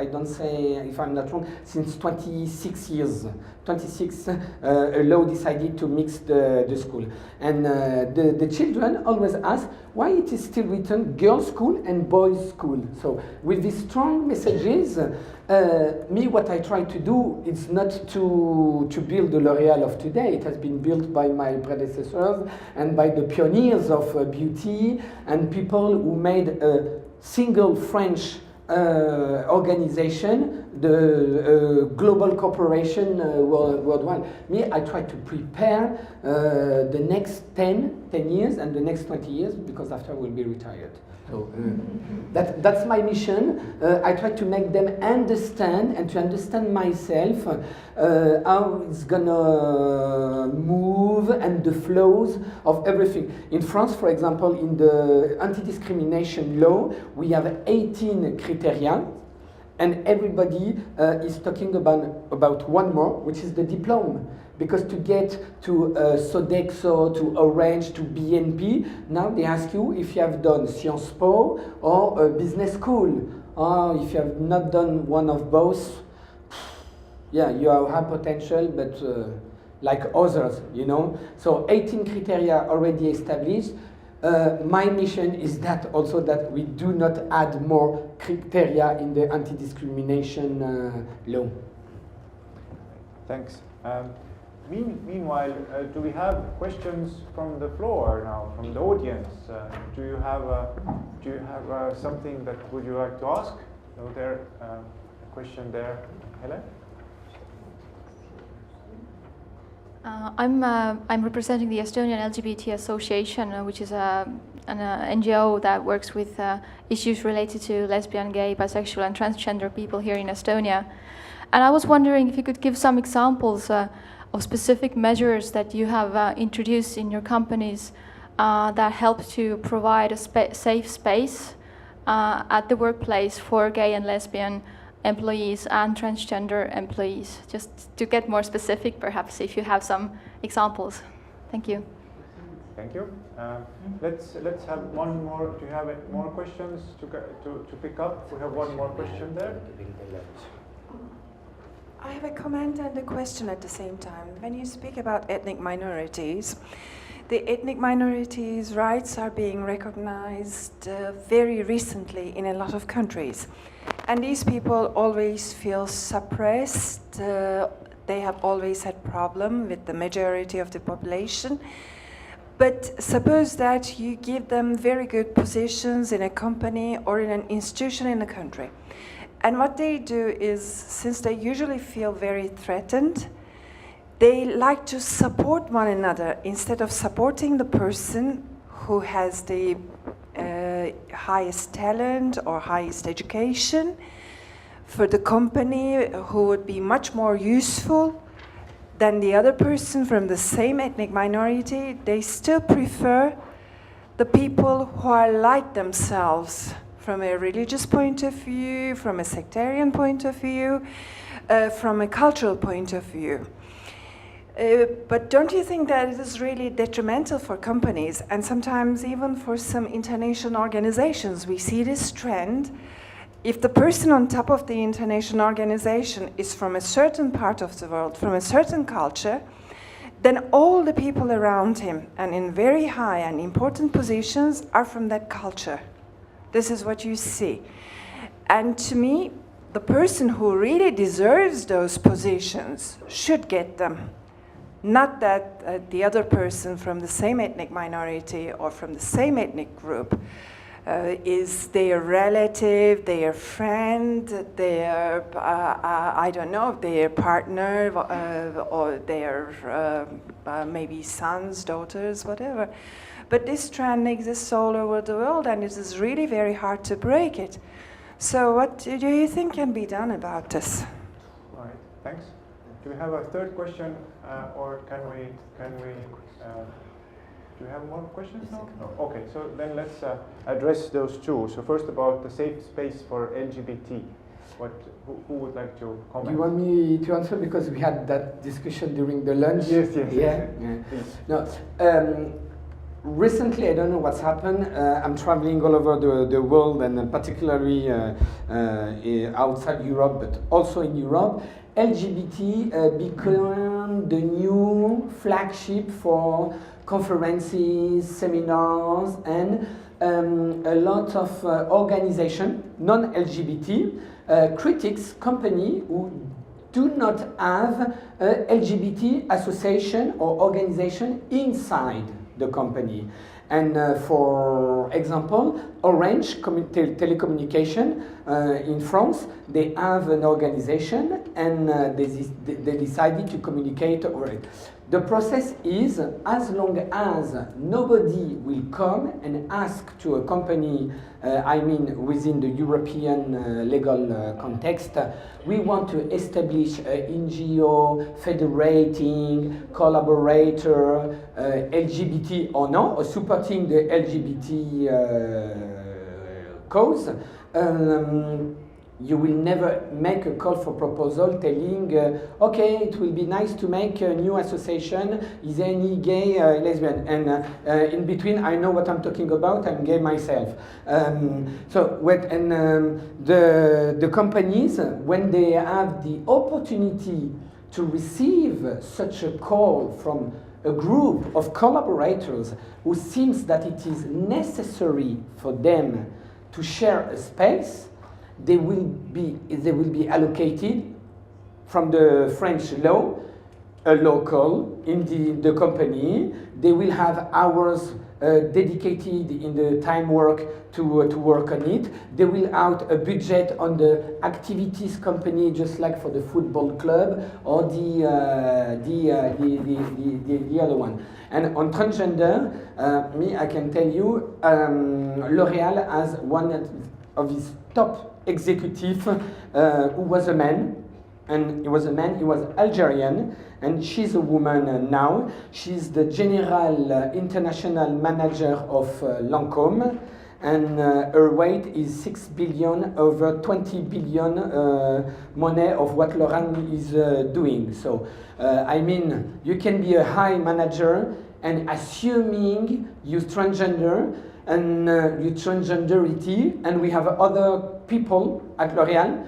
I'm not wrong, since 26 years. 26, a law decided to mix the school. And the children always ask why it is still written girls' school and boys' school. So with these strong messages, what I try to do is not to build the L'Oréal of today. It has been built by my predecessors and by the pioneers of beauty and people who made a single French organization, the global corporation worldwide. I try to prepare the next 10 years and the next 20 years, because after I will be retired. So that's my mission. I try to make them understand and to understand myself how it's gonna move and the flows of everything. In France, for example, in the anti-discrimination law, we have 18 criteria, and everybody is talking about one more, which is the diploma. Because to get to Sodexo, to Orange, to BNP, now they ask you if you have done Sciences Po or a business school. Or if you have not done one of both, yeah, you have high potential, but like others, you know. So 18 criteria already established. My mission is that also that we do not add more criteria in the anti-discrimination law. Thanks. Meanwhile, do we have questions from the floor now, from the audience? Do you have something that would you like to ask? No, there a question there, Helen. I'm representing the Estonian LGBT Association, which is an NGO that works with issues related to lesbian, gay, bisexual, and transgender people here in Estonia. And I was wondering if you could give some examples of specific measures that you have introduced in your companies that help to provide a safe space at the workplace for gay and lesbian employees and transgender employees, just to get more specific, perhaps, if you have some examples. Thank you. Thank you. Let's have one more. Do you have more questions to pick up? We have one more question there. I have a comment and a question at the same time. When you speak about ethnic minorities, the ethnic minorities' rights are being recognized very recently in a lot of countries. And these people always feel suppressed. They have always had problem with the majority of the population. But suppose that you give them very good positions in a company or in an institution in a country. And what they do is, since they usually feel very threatened, they like to support one another instead of supporting the person who has the highest talent or highest education for the company, who would be much more useful than the other person from the same ethnic minority. They still prefer the people who are like themselves from a religious point of view, from a sectarian point of view, from a cultural point of view. But don't you think that it is really detrimental for companies and sometimes even for some international organizations? We see this trend. If the person on top of the international organization is from a certain part of the world, from a certain culture, then all the people around him and in very high and important positions are from that culture. This is what you see. And to me, the person who really deserves those positions should get them. Not that the other person from the same ethnic minority or from the same ethnic group is their relative, their friend, their, I don't know, their partner, or their maybe sons, daughters, whatever. But this trend exists all over the world, and it is really very hard to break it. So what do you think can be done about this? All right, thanks. Do we have a third question, or can we do you have more questions now? No. Okay, so then let's address those two. So first about the safe space for LGBT. Who would like to comment? Do you want me to answer, because we had that discussion during the lunch? Yes. Yeah. Please. No. Recently, I don't know what's happened. I'm traveling all over the world, and particularly outside Europe, but also in Europe. LGBT became the new flagship for conferences, seminars, and a lot of organizations, non-LGBT, critics company who do not have a LGBT association or organization inside the company. And for example, Orange Telecommunication in France, they have an organization, and they decided to communicate over it. The process is, as long as nobody will come and ask to a company, I mean within the European legal context, we want to establish an NGO, federating, collaborator, LGBT or no, or supporting the LGBT cause. You will never make a call for proposal telling, okay, it will be nice to make a new association. Is there any gay, lesbian? And in between, I know what I'm talking about. I'm gay myself. The companies, when they have the opportunity to receive such a call from a group of collaborators who seems that it is necessary for them to share a space, they will be allocated from the French law, a local in the company. They will have hours dedicated in the time work to work on it. They will out a budget on the activities company, just like for the football club or the other one. And on transgender, I can tell you, L'Oréal has one of his top executives who was a man. And he was Algerian, and she's a woman now. She's the general international manager of Lancôme, and her weight is 6 billion over 20 billion money of what Laurent is doing. So, I mean, you can be a high manager, and assuming you're transgender, and you transgenderity, and we have other people at L'Oréal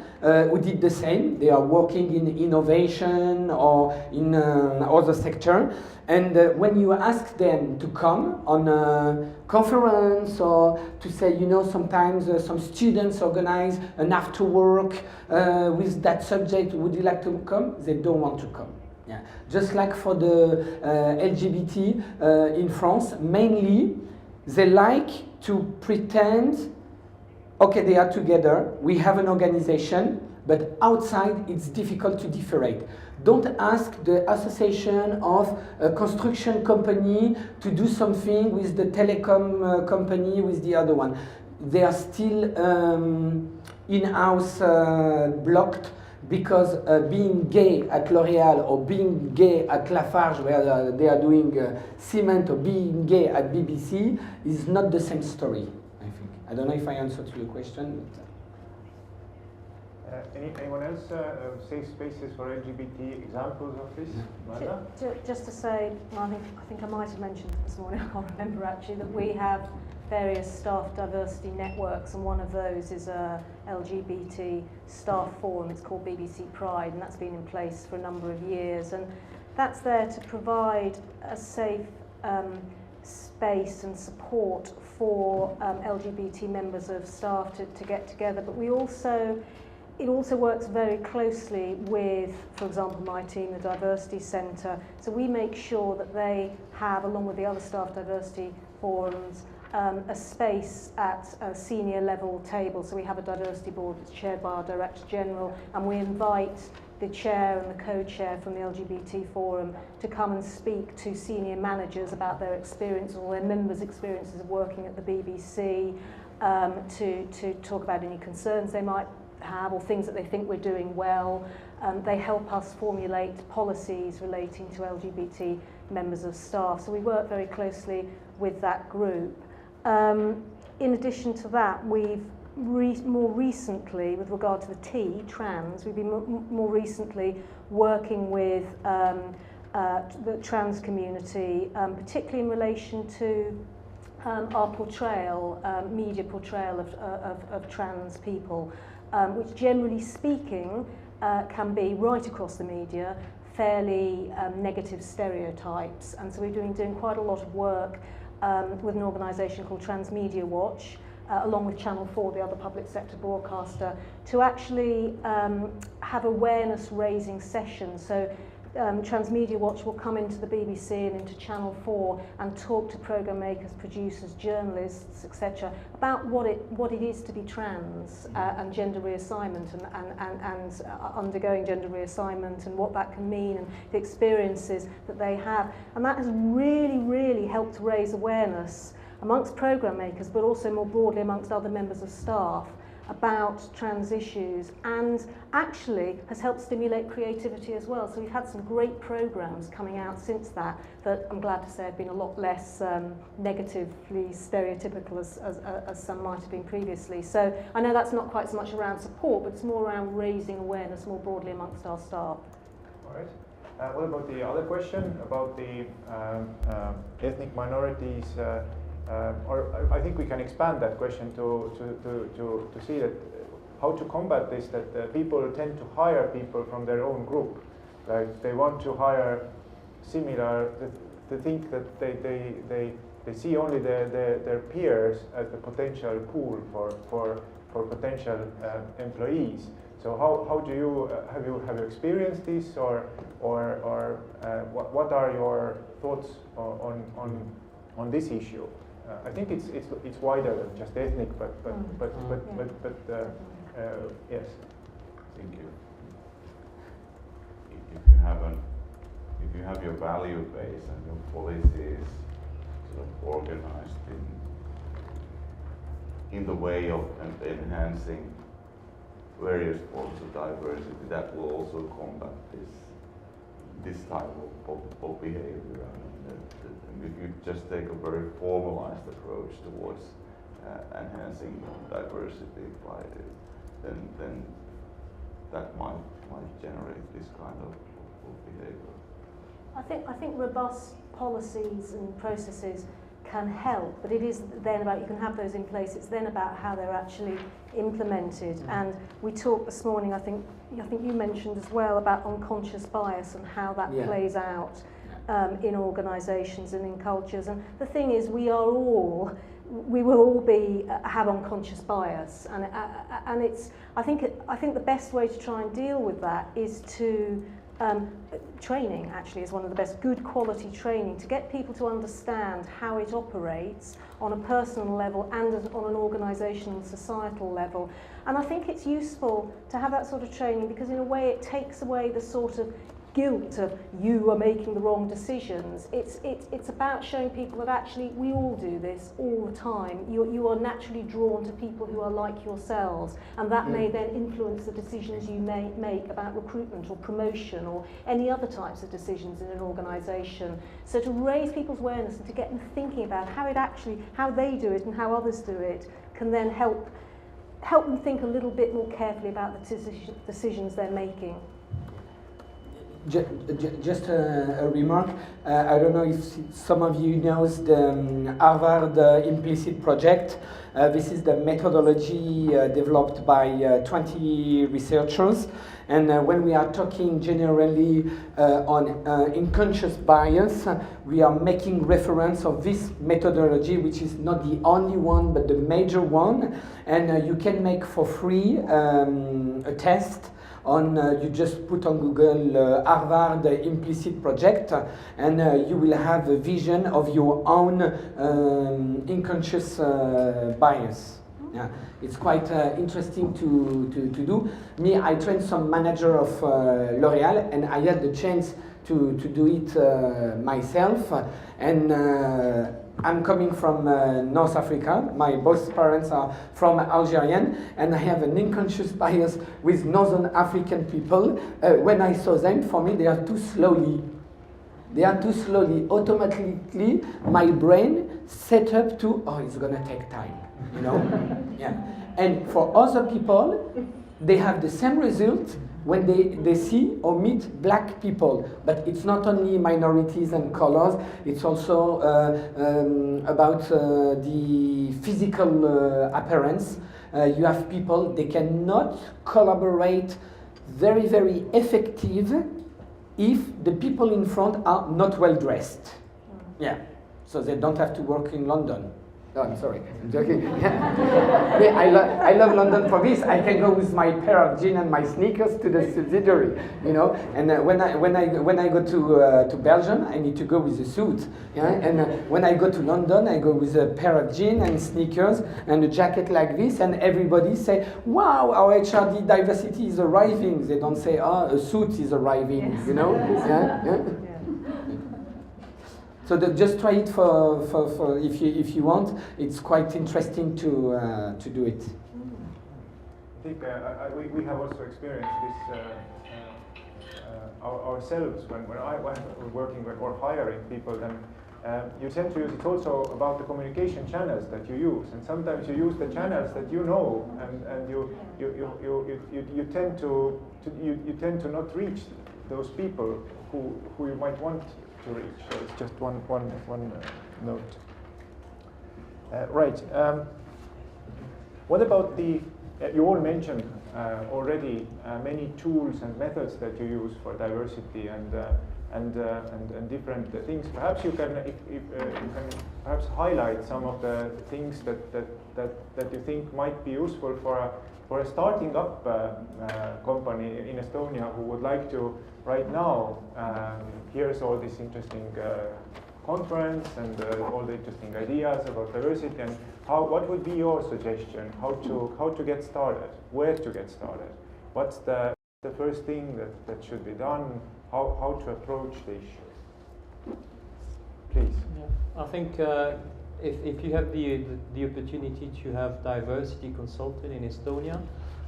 who did the same. They are working in innovation or in other sector, and when you ask them to come on a conference or to say, you know, sometimes some students organize an after work with that subject, would you like to come? They don't want to come. Yeah. Just like for the LGBT in France, mainly they like to pretend, okay, they are together, we have an organization, but outside it's difficult to differentiate. Don't ask the association of a construction company to do something with the telecom company with the other one. They are still in-house blocked, because being gay at L'Oréal or being gay at Lafarge, where they are doing cement, or being gay at BBC is not the same story, I think. I don't know if I answered your question. Anyone else? Safe spaces for LGBT examples of this? Just to say, I think I might have mentioned this morning, I can't remember actually, that we have various staff diversity networks, and one of those is a LGBT staff forum. It's called BBC Pride, and that's been in place for a number of years, and that's there to provide a safe space and support for LGBT members of staff to get together. But it also works very closely with, for example, my team, the Diversity Centre. So we make sure that they have, along with the other staff diversity forums, a space at a senior level table. So we have a diversity board that's chaired by our Director General, and we invite the chair and the co-chair from the LGBT forum to come and speak to senior managers about their experience or their members' experiences of working at the BBC, to talk about any concerns they might have or things that they think we're doing well. They help us formulate policies relating to LGBT members of staff. So we work very closely with that group. In addition to that, we've more recently, with regard to the T, trans, we've been more recently working with the trans community, particularly in relation to our portrayal, media portrayal of trans people, which generally speaking can be right across the media fairly negative stereotypes. And so we're doing quite a lot of work with an organisation called Transmedia Watch, along with Channel 4, the other public sector broadcaster, to actually have awareness raising sessions. So Transmedia Watch will come into the BBC and into Channel 4 and talk to programme makers, producers, journalists, etc., about what it is to be trans and gender reassignment and undergoing gender reassignment and what that can mean and the experiences that they have. And that has really, really helped raise awareness amongst programme makers, but also more broadly amongst other members of staff, about trans issues, and actually has helped stimulate creativity as well. So we've had some great programmes coming out since that I'm glad to say have been a lot less negatively stereotypical as some might have been previously. So I know that's not quite so much around support, but it's more around raising awareness more broadly amongst our staff. All right. What about the other question about the ethnic minorities? Or I think we can expand that question to see that how to combat this, that people tend to hire people from their own group. Like they want to hire similar to think that they see only their peers as the potential pool for potential employees. So how do you have you experienced this, or what are your thoughts on this issue? I think it's wider than just ethnic, but yes. Thank you. If you have your value base and your policies sort of organized in the way of enhancing various forms of diversity, that will also combat this type of behavior. And if you just take a very formalized approach towards enhancing diversity, then that might generate this kind of behavior. I think robust policies and processes can help, but it is then about, you can have those in place, it's then about how they're actually implemented. And we talked this morning, I think you mentioned as well, about unconscious bias and how that plays out in organisations and in cultures. And the thing is, we will all have unconscious bias, and it's I think the best way to try and deal with that is to training actually is one of the best, good quality training, to get people to understand how it operates on a personal level and on an organisational and societal level. And I think it's useful to have that sort of training, because in a way it takes away the sort of guilt of you are making the wrong decisions. It's about showing people that actually we all do this all the time. You are naturally drawn to people who are like yourselves, and that may then influence the decisions you may make about recruitment or promotion or any other types of decisions in an organisation. So to raise people's awareness and to get them thinking about how they do it and how others do it, can then help them think a little bit more carefully about the decisions they're making. Just a remark. I don't know if some of you knows the Harvard Implicit Project. This is the methodology developed by 20 researchers. And when we are talking generally on unconscious bias, we are making reference of this methodology, which is not the only one, but the major one. And you can make for free a test. You just put on Google Harvard Implicit Project, and you will have a vision of your own unconscious bias. Yeah, it's quite interesting to do. Me, I trained some manager of L'Oréal, and I had the chance to do it myself. And I'm coming from North Africa. My both parents are from Algerian, and I have an unconscious bias with Northern African people. When I saw them, for me, they are too slowly. Automatically, my brain set up to, it's gonna take time, you know? Yeah. And for other people, they have the same result when they see or meet black people. But it's not only minorities and colors, it's also about the physical appearance. You have people, they cannot collaborate very, very effective if the people in front are not well dressed. Yeah, so they don't have to work in London. No, I'm sorry, I'm joking. Yeah, I love London for this. I can go with my pair of jeans and my sneakers to the subsidiary, you know. And when I go to Belgium, I need to go with a suit. Yeah? And when I go to London, I go with a pair of jeans and sneakers and a jacket like this. And everybody say, "Wow, our HRD diversity is arriving." They don't say, "a suit is arriving," yes. You know. Yeah? Yeah? So just try it for if you want. It's quite interesting to do it. I think we have also experienced this ourselves when I was working or hiring people. Then you tend to use it also about the communication channels that you use, and sometimes you use the channels that you know, and you tend to not reach those people who you might want to reach. So it's just one note. Right. What about you all mentioned already many tools and methods that you use for diversity, and and different things. Perhaps you can you can perhaps highlight some of the things that you think might be useful for a starting up company in Estonia who would like to right now hears all this interesting conference and all the interesting ideas about diversity, and what would be your suggestion? How to get started? Where to get started? What's the first thing that should be done? How to approach the issue? Please. Yeah. I think if you have the opportunity to have diversity consultant in Estonia,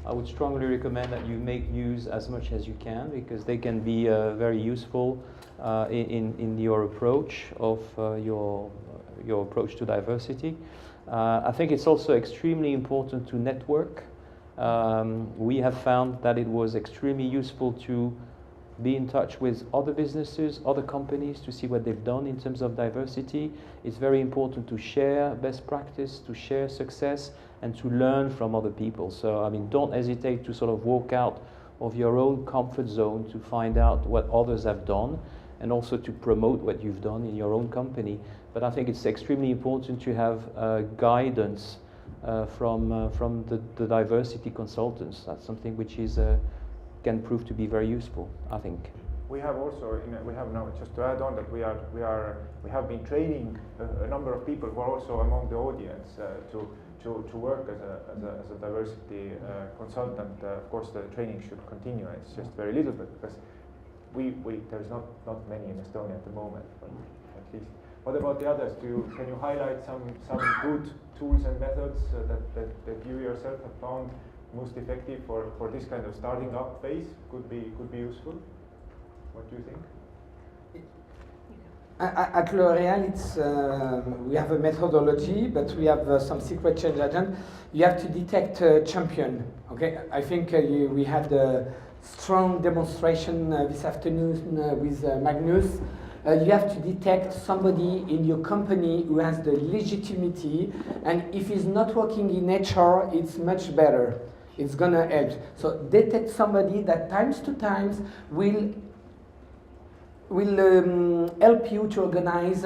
I would strongly recommend that you make use as much as you can, because they can be very useful in your approach of your approach to diversity. I think it's also extremely important to network. We have found that it was extremely useful to be in touch with other businesses, other companies, to see what they've done in terms of diversity. It's very important to share best practice, to share success, and to learn from other people. So, I mean, don't hesitate to sort of walk out of your own comfort zone to find out what others have done, and also to promote what you've done in your own company. But I think it's extremely important to have guidance from the diversity consultants. That's something which is can prove to be very useful, I think. We have also, we have now, just to add on, that we have been training a number of people who are also among the audience to work as a diversity consultant. Of course, the training should continue. It's just very little bit, because there's not many in Estonia at the moment, but at least. What about the others? Can you highlight some good tools and methods that you yourself have found most effective for this kind of starting up phase? Could be useful. What do you think? At L'Oréal, it's we have a methodology, but we have some secret change agent. You have to detect a champion. Okay, I think we had a strong demonstration this afternoon with Magnus. You have to detect somebody in your company who has the legitimacy, and if he's not working in HR, it's much better. It's gonna help. So detect somebody that times to times will help you to organize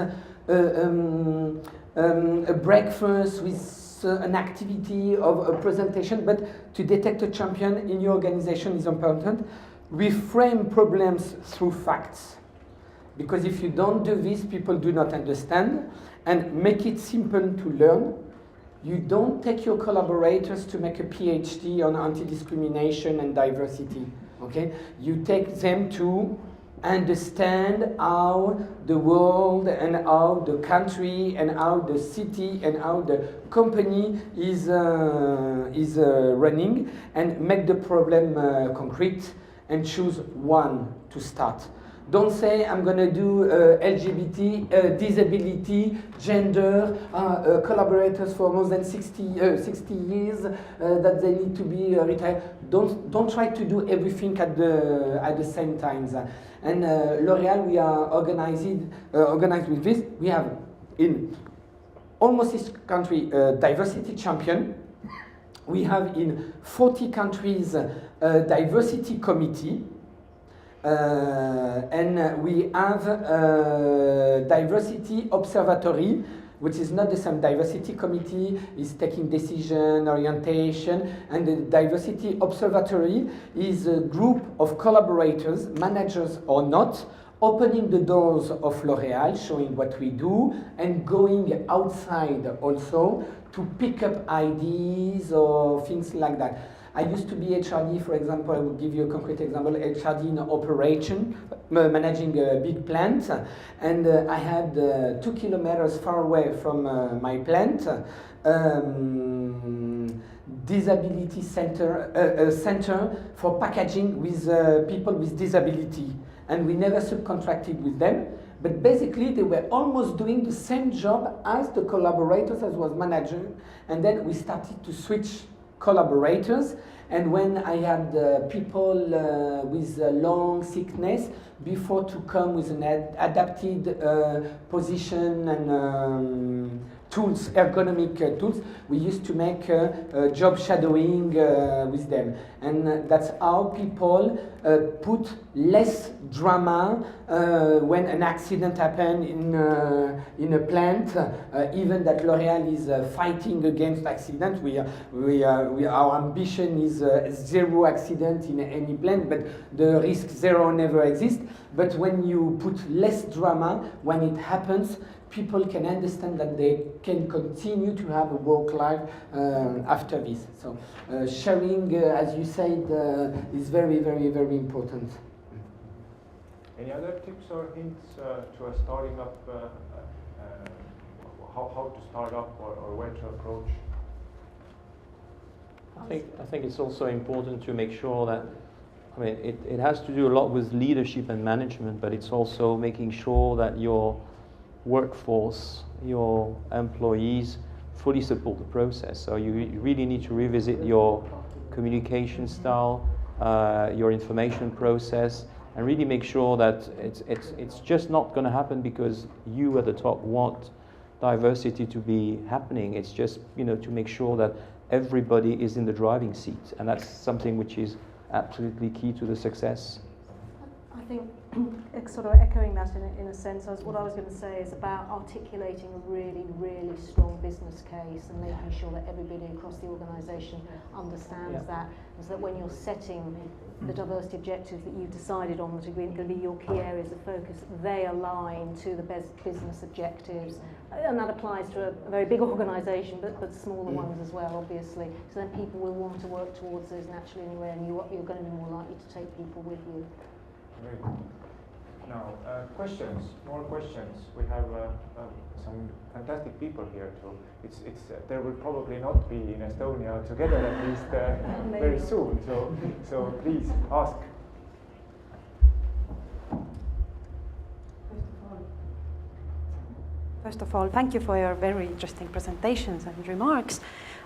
a breakfast with an activity of a presentation, but to detect a champion in your organization is important. We frame problems through facts, because if you don't do this, people do not understand, and make it simple to learn. You don't take your collaborators to make a PhD on anti-discrimination and diversity, okay? You take them to understand how the world and how the country and how the city and how the company is running, and make the problem concrete, and choose one to start. Don't say, I'm going to do LGBT, disability, gender, collaborators for more than 60 years, that they need to be retired. Don't try to do everything at the same time. And L'Oréal, we are organized with this. We have in almost each country a diversity champion. We have in 40 countries a diversity committee. And we have a diversity observatory, which is not the same. Diversity committee is taking decision, orientation, and the diversity observatory is a group of collaborators, managers or not, opening the doors of L'Oréal, showing what we do, and going outside also to pick up ideas or things like that. I used to be HRD, for example. I will give you a concrete example. HRD in operation, managing a big plant, and I had 2 kilometers far away from my plant, disability center for packaging with people with disability, and we never subcontracted with them. But basically, they were almost doing the same job as the collaborators, as was manager, and then we started to switch collaborators. And when I had people with long sickness, before to come with an adapted position and tools, ergonomic tools. We used to make job shadowing with them, and that's how people put less drama when an accident happened in a plant. Even that L'Oréal is fighting against accidents. Our ambition is zero accident in any plant, but the risk zero never exists. But when you put less drama, when it happens, people can understand that they can continue to have a work life after this. So sharing, as you said, is very, very, very important. Any other tips or hints to a starting up, how to start up or where to approach? I think it's also important to make sure that, I mean, it has to do a lot with leadership and management, but it's also making sure that your workforce, your employees fully support the process. So you really need to revisit your communication style, your information process, and really make sure that it's just not going to happen because you at the top want diversity to be happening. It's just, you know, to make sure that everybody is in the driving seat, and that's something which is absolutely key to the success. I think sort of echoing that in a sense, what I was going to say is about articulating a really, really strong business case and making sure that everybody across the organisation understands that, and so that when you're setting the diversity objectives that you've decided on that are going to be your key areas of focus, they align to the business objectives. And that applies to a very big organisation, but smaller ones as well, obviously. So then people will want to work towards those naturally anyway, and you're going to be more likely to take people with you. Very good. Now, questions, more questions. We have some fantastic people here too. There will probably not be in Estonia together at least very soon. So please ask. First of all, thank you for your very interesting presentations and remarks.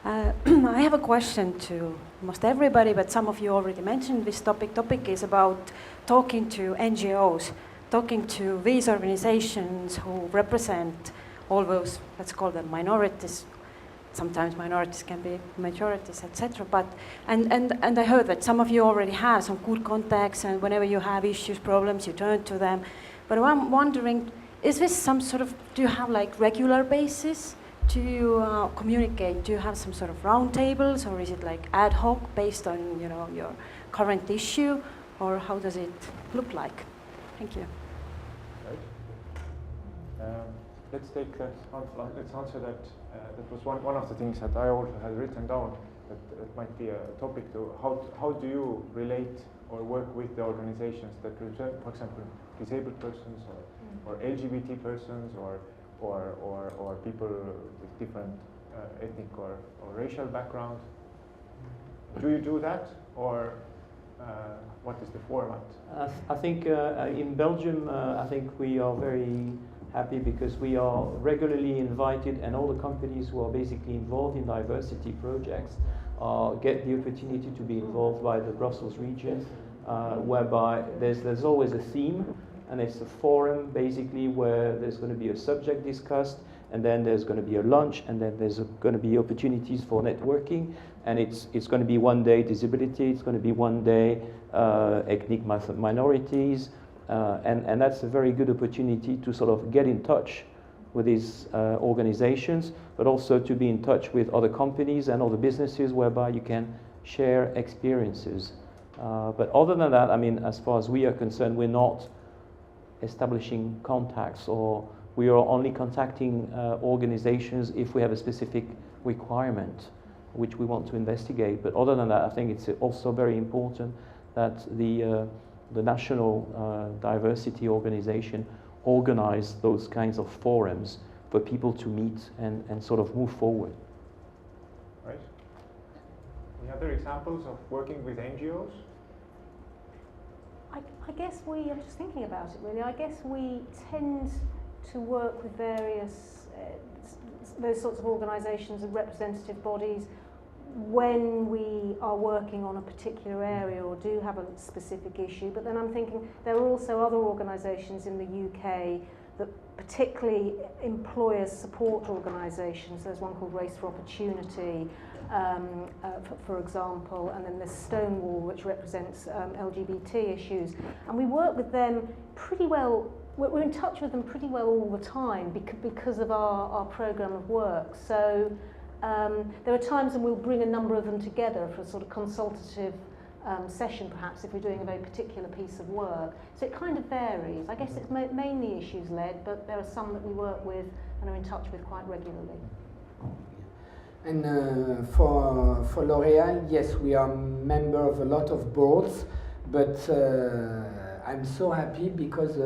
I have a question to almost everybody, but some of you already mentioned this topic. Topic is about talking to NGOs, talking to these organizations who represent all those, let's call them minorities. Sometimes minorities can be majorities, etc. But and I heard that some of you already have some good contacts, and whenever you have issues, problems, you turn to them. But I'm wondering, is this some sort of, do you have like regular basis to communicate? Do you have some sort of roundtables, or is it like ad hoc based on, you know, your current issue, or how does it look like? Thank you. Right. Let's take that. Let's answer that. That was one of the things that I also had written down. That might be a topic to how do you relate or work with the organizations that represent, for example, disabled persons or LGBT persons or people with different ethnic or racial background. Do you do that, or what is the format? I think in Belgium, I think we are very happy because we are regularly invited, and all the companies who are basically involved in diversity projects get the opportunity to be involved by the Brussels region, whereby there's always a theme, and it's a forum basically where there's going to be a subject discussed, and then there's going to be a lunch, and then there's going to be opportunities for networking, and it's going to be one day disability, it's going to be one day ethnic minorities, and that's a very good opportunity to sort of get in touch with these organizations, but also to be in touch with other companies and other businesses whereby you can share experiences. But other than that, I mean, as far as we are concerned, we're not establishing contacts, or we are only contacting organizations if we have a specific requirement which we want to investigate. But other than that, I think it's also very important that the national diversity organization organize those kinds of forums for people to meet and sort of move forward. Right. Any other examples of working with NGOs? I guess I'm just thinking about it really, I guess we tend to work with various, those sorts of organisations and representative bodies when we are working on a particular area or do have a specific issue. But then I'm thinking there are also other organisations in the UK that particularly employers support organisations. There's one called Race for Opportunity, for example, and then there's Stonewall, which represents LGBT issues. And we work with them pretty well. We're in touch with them pretty well all the time because of our programme of work. So there are times when we'll bring a number of them together for a sort of consultative session, perhaps, if we're doing a very particular piece of work. So it kind of varies. I guess it's mainly issues-led, but there are some that we work with and are in touch with quite regularly. And for L'Oréal, yes, we are member of a lot of boards, but I'm so happy because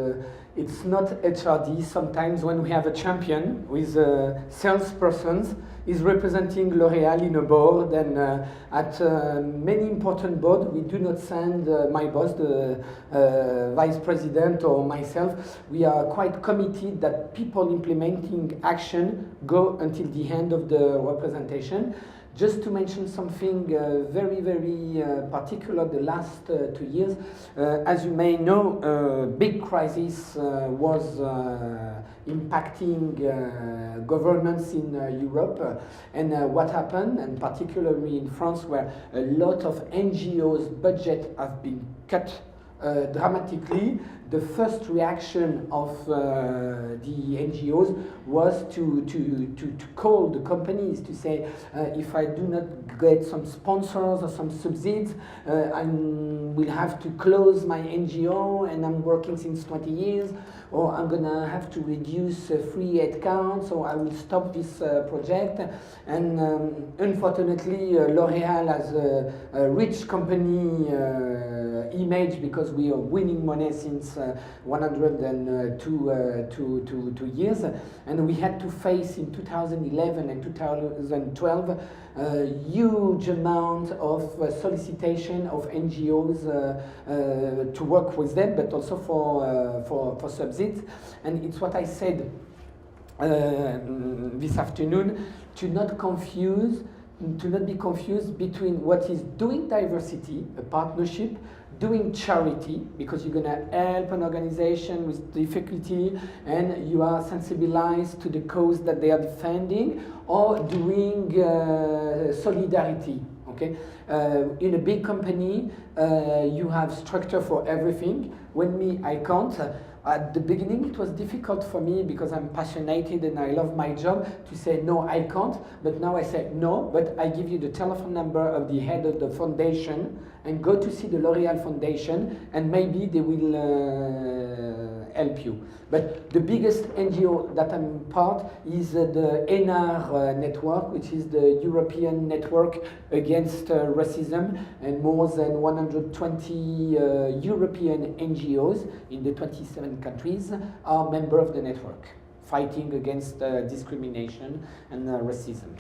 it's not HRD. Sometimes when we have a champion with salespersons is representing L'Oréal in a board, and at many important boards we do not send my boss, the vice president, or myself. We are quite committed that people implementing action go until the end of the representation. Just to mention something very, very particular, the last 2 years, as you may know, big crisis was impacting governance in Europe, and what happened, and particularly in France, where a lot of NGOs' budget have been cut dramatically. The first reaction of the NGOs was to call the companies to say, if I do not get some sponsors or some subsidies, I will have to close my NGO, and I'm working since 20 years, or I'm gonna have to reduce free headcount, so I will stop this project. And unfortunately, L'Oréal has a rich company image because we are winning money since 102 years, and we had to face in 2011 and 2012 a huge amount of solicitation of NGOs to work with them, but also for subsidies. And it's what I said this afternoon, to not be confused between what is doing diversity, a partnership, doing charity, because you're going to help an organization with difficulty and you are sensibilized to the cause that they are defending, or doing solidarity. Okay, in a big company, you have structure for everything. When I can't. At the beginning, it was difficult for me because I'm passionate and I love my job to say, no, I can't. But now I say, no, but I give you the telephone number of the head of the foundation and go to see the L'Oréal Foundation, and maybe they will help you. But the biggest NGO that I'm part is the ENAR network, which is the European Network Against Racism, and more than 120 European NGOs in the 27 countries are members of the network, fighting against discrimination and racism.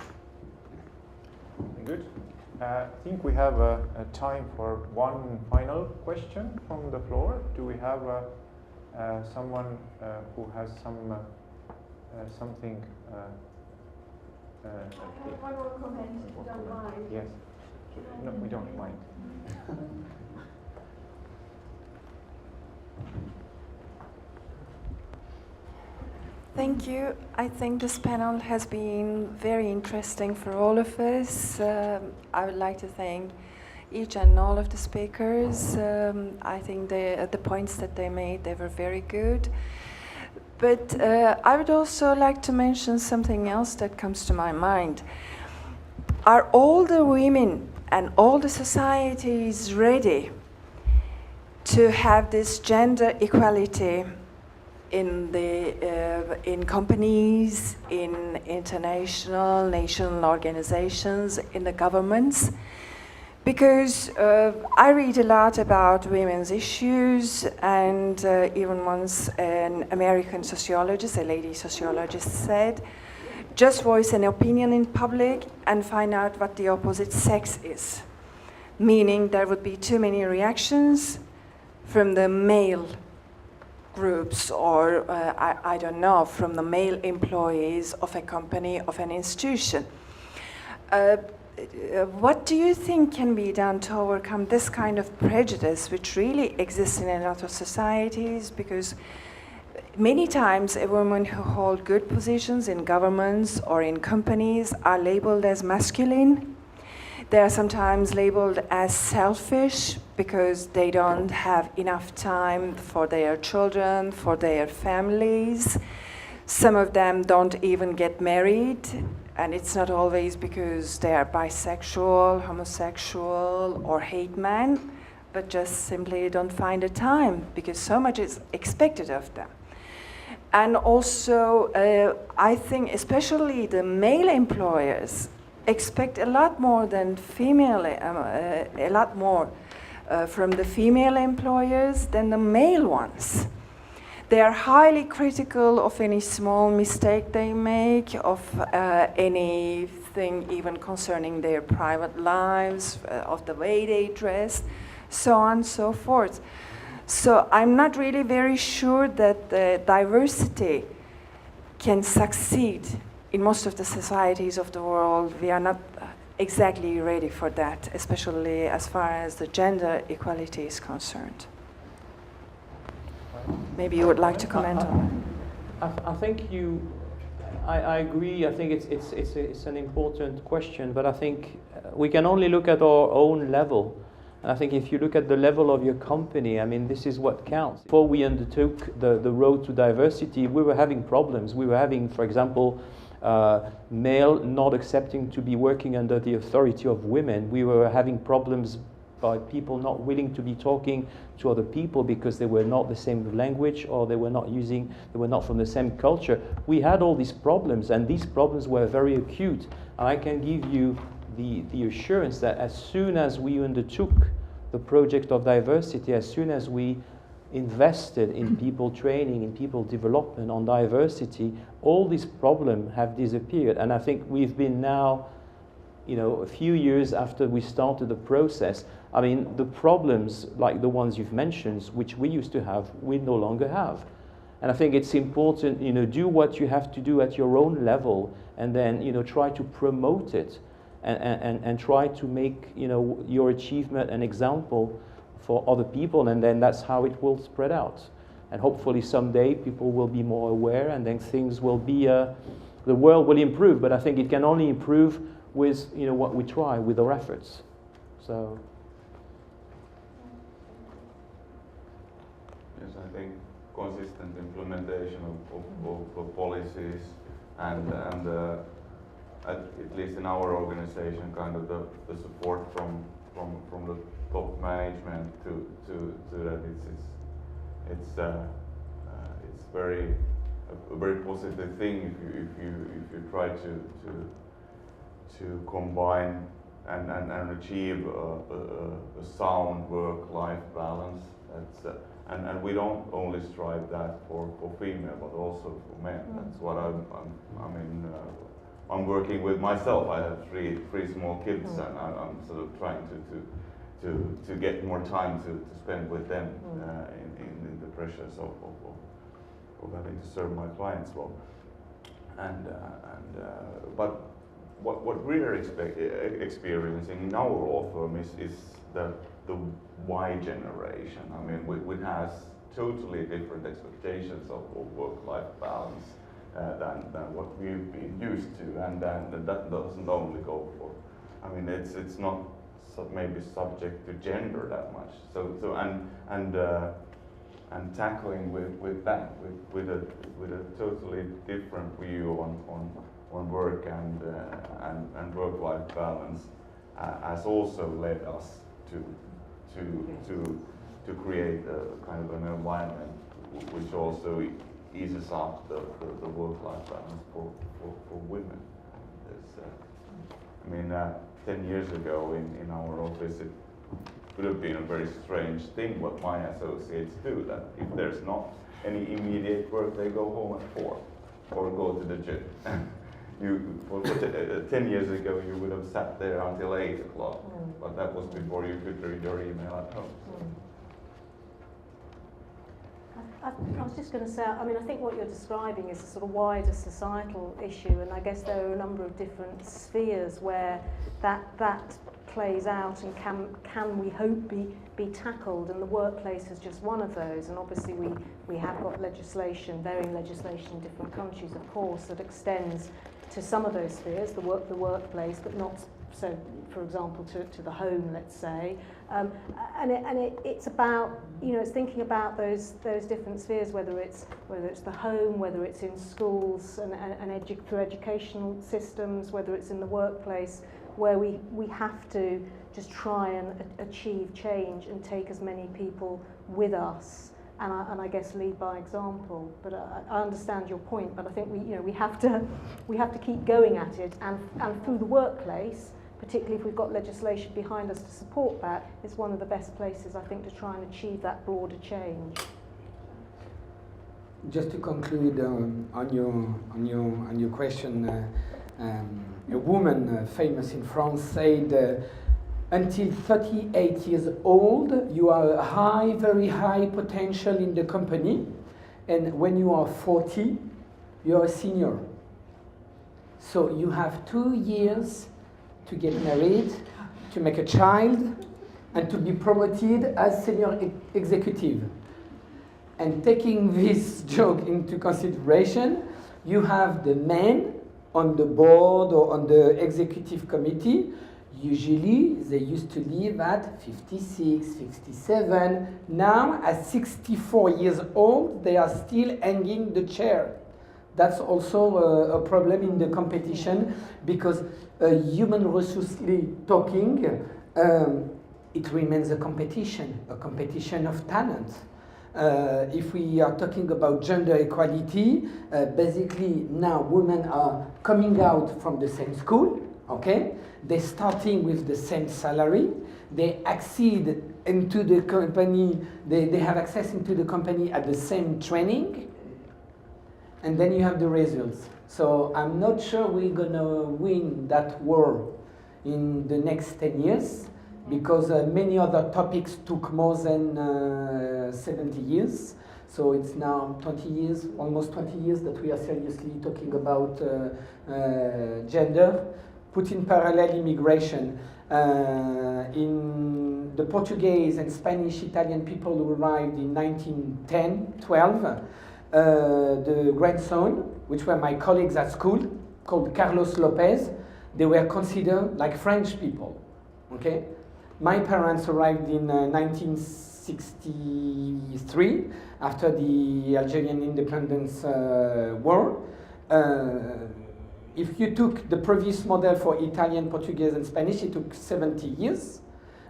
Good. I think we have a time for one final question from the floor. Do we have someone who has something? I have one more comment, if you don't mind. Yes. No, we don't mind. Thank you. I think this panel has been very interesting for all of us. I would like to thank each and all of the speakers. I think the points that they made, they were very good. But I would also like to mention something else that comes to my mind. Are all the women and all the societies ready to have this gender equality in companies, in international, national organizations, in the governments? Because I read a lot about women's issues, and even once an American sociologist, a lady sociologist, said, just voice an opinion in public and find out what the opposite sex is. Meaning there would be too many reactions from the male groups, or I don't know, from the male employees of a company, of an institution. What do you think can be done to overcome this kind of prejudice which really exists in a lot of societies? Because Many times, women who hold good positions in governments or in companies are labeled as masculine. They are sometimes labeled as selfish because they don't have enough time for their children, for their families. Some of them don't even get married, and it's not always because they are bisexual, homosexual, or hate men, but just simply don't find the time because so much is expected of them. And also, I think especially the male employers expect a lot more than from the female employers than the male ones. They are highly critical of any small mistake they make, of anything even concerning their private lives, of the way they dress, so on and so forth. So I'm not really very sure that the diversity can succeed in most of the societies of the world. We are not exactly ready for that, especially as far as the gender equality is concerned. Maybe you would like to comment on that. I think I agree. I think it's an important question, but I think we can only look at our own level. And I think if you look at the level of your company, I mean, this is what counts. Before we undertook the road to diversity, we were having problems. We were having, for example, male not accepting to be working under the authority of women. We were having problems by people not willing to be talking to other people because they were not the same language or they were not from the same culture. We had all these problems, and these problems were very acute. And I can give you the assurance that as soon as we undertook the project of diversity, as soon as we invested in people training, in people development on diversity, all these problems have disappeared. And I think we've been now, a few years after we started the process, I mean, the problems like the ones you've mentioned, which we used to have, we no longer have. And I think it's important, do what you have to do at your own level, and then, try to promote it, and try to make, your achievement an example for other people, and then that's how it will spread out. And hopefully someday people will be more aware, and then things will be, the world will improve. But I think it can only improve with, what we try, with our efforts. So. Yes, I think consistent implementation of policies and at least in our organization, kind of the support from the top management to that it's a very positive thing if you try to combine and achieve a sound work-life balance. And we don't only strive that for female, but also for men. That's what I'm working with myself. I have three small kids, and I'm sort of trying to get more time to spend with them in the pressures of having to serve my clients well. But what we're experiencing in our law firm is the Y generation. I mean, we has totally different expectations of work-life balance than what we've been used to, and that doesn't only go for. I mean, it's not maybe subject to gender that much. So and tackling with that with a totally different view on work and work-life balance has also led us to create a kind of an environment which also eases up the work-life balance for women. I mean, 10 years ago in our office, it would have been a very strange thing what my associates do, that if there's not any immediate work, they go home at 4 or go to the gym. 10 years ago, you would have sat there until 8 o'clock, but that was before you could read your email at home. I was just going to say, I mean, I think what you're describing is a sort of wider societal issue, and I guess there are a number of different spheres where that plays out and can we hope be tackled, and the workplace is just one of those. And obviously we have got legislation, varying legislation in different countries, of course, that extends to some of those spheres, the workplace, but not so, for example, to the home, let's say. It's about, it's thinking about those different spheres, whether it's the home, whether it's in schools and through educational systems, whether it's in the workplace, where we have to just try and achieve change and take as many people with us, and I guess lead by example. But I understand your point, but I think we have to keep going at it, and through the workplace, particularly if we've got legislation behind us to support that, it's one of the best places, I think, to try and achieve that broader change. Just to conclude on your question, a woman famous in France said, until 38 years old, you are a very high potential in the company, and when you are 40, you are a senior. So you have 2 years to get married, to make a child, and to be promoted as senior executive. And taking this joke into consideration, you have the men on the board or on the executive committee. Usually they used to live at 56, 57. Now at 64 years old, they are still hanging the chair. That's also a problem in the competition, because human resourcely talking, it remains a competition of talent. If we are talking about gender equality, basically now women are coming out from the same school, okay? They're starting with the same salary, they accede into the company, they have access into the company at the same training, and then you have the results. So I'm not sure we're gonna win that war in the next 10 years, because many other topics took more than 70 years. So it's now 20 years, almost 20 years that we are seriously talking about gender. Put in parallel immigration. In the Portuguese and Spanish, Italian people who arrived in 1910, 12, the grandson, which were my colleagues at school, called Carlos Lopez, they were considered like French people, okay? My parents arrived in 1963, after the Algerian independence war. If you took the previous model for Italian, Portuguese, and Spanish, it took 70 years.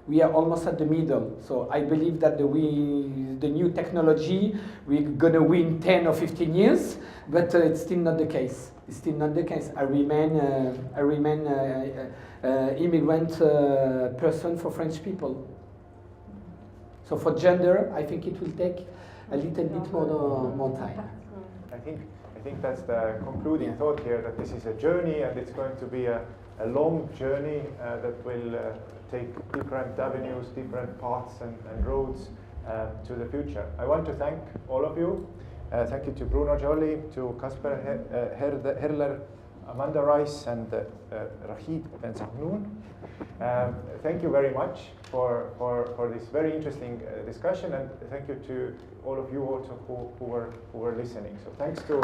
We are almost at the middle. So I believe that the new technology, we're gonna win 10 or 15 years, but it's still not the case. It's still not the case. I remain immigrant person for French people. So for gender, I think it will take a little bit more time. I think that's the concluding thought here, that this is a journey, and it's going to be a long journey that will take different avenues, different paths and roads to the future. I want to thank all of you. Thank you to Bruno Jolly, to Casper Herler, Amanda Rice, and Rachid Bensahnoune. Thank you very much for this very interesting discussion, and thank you to all of you also who were listening. So thanks to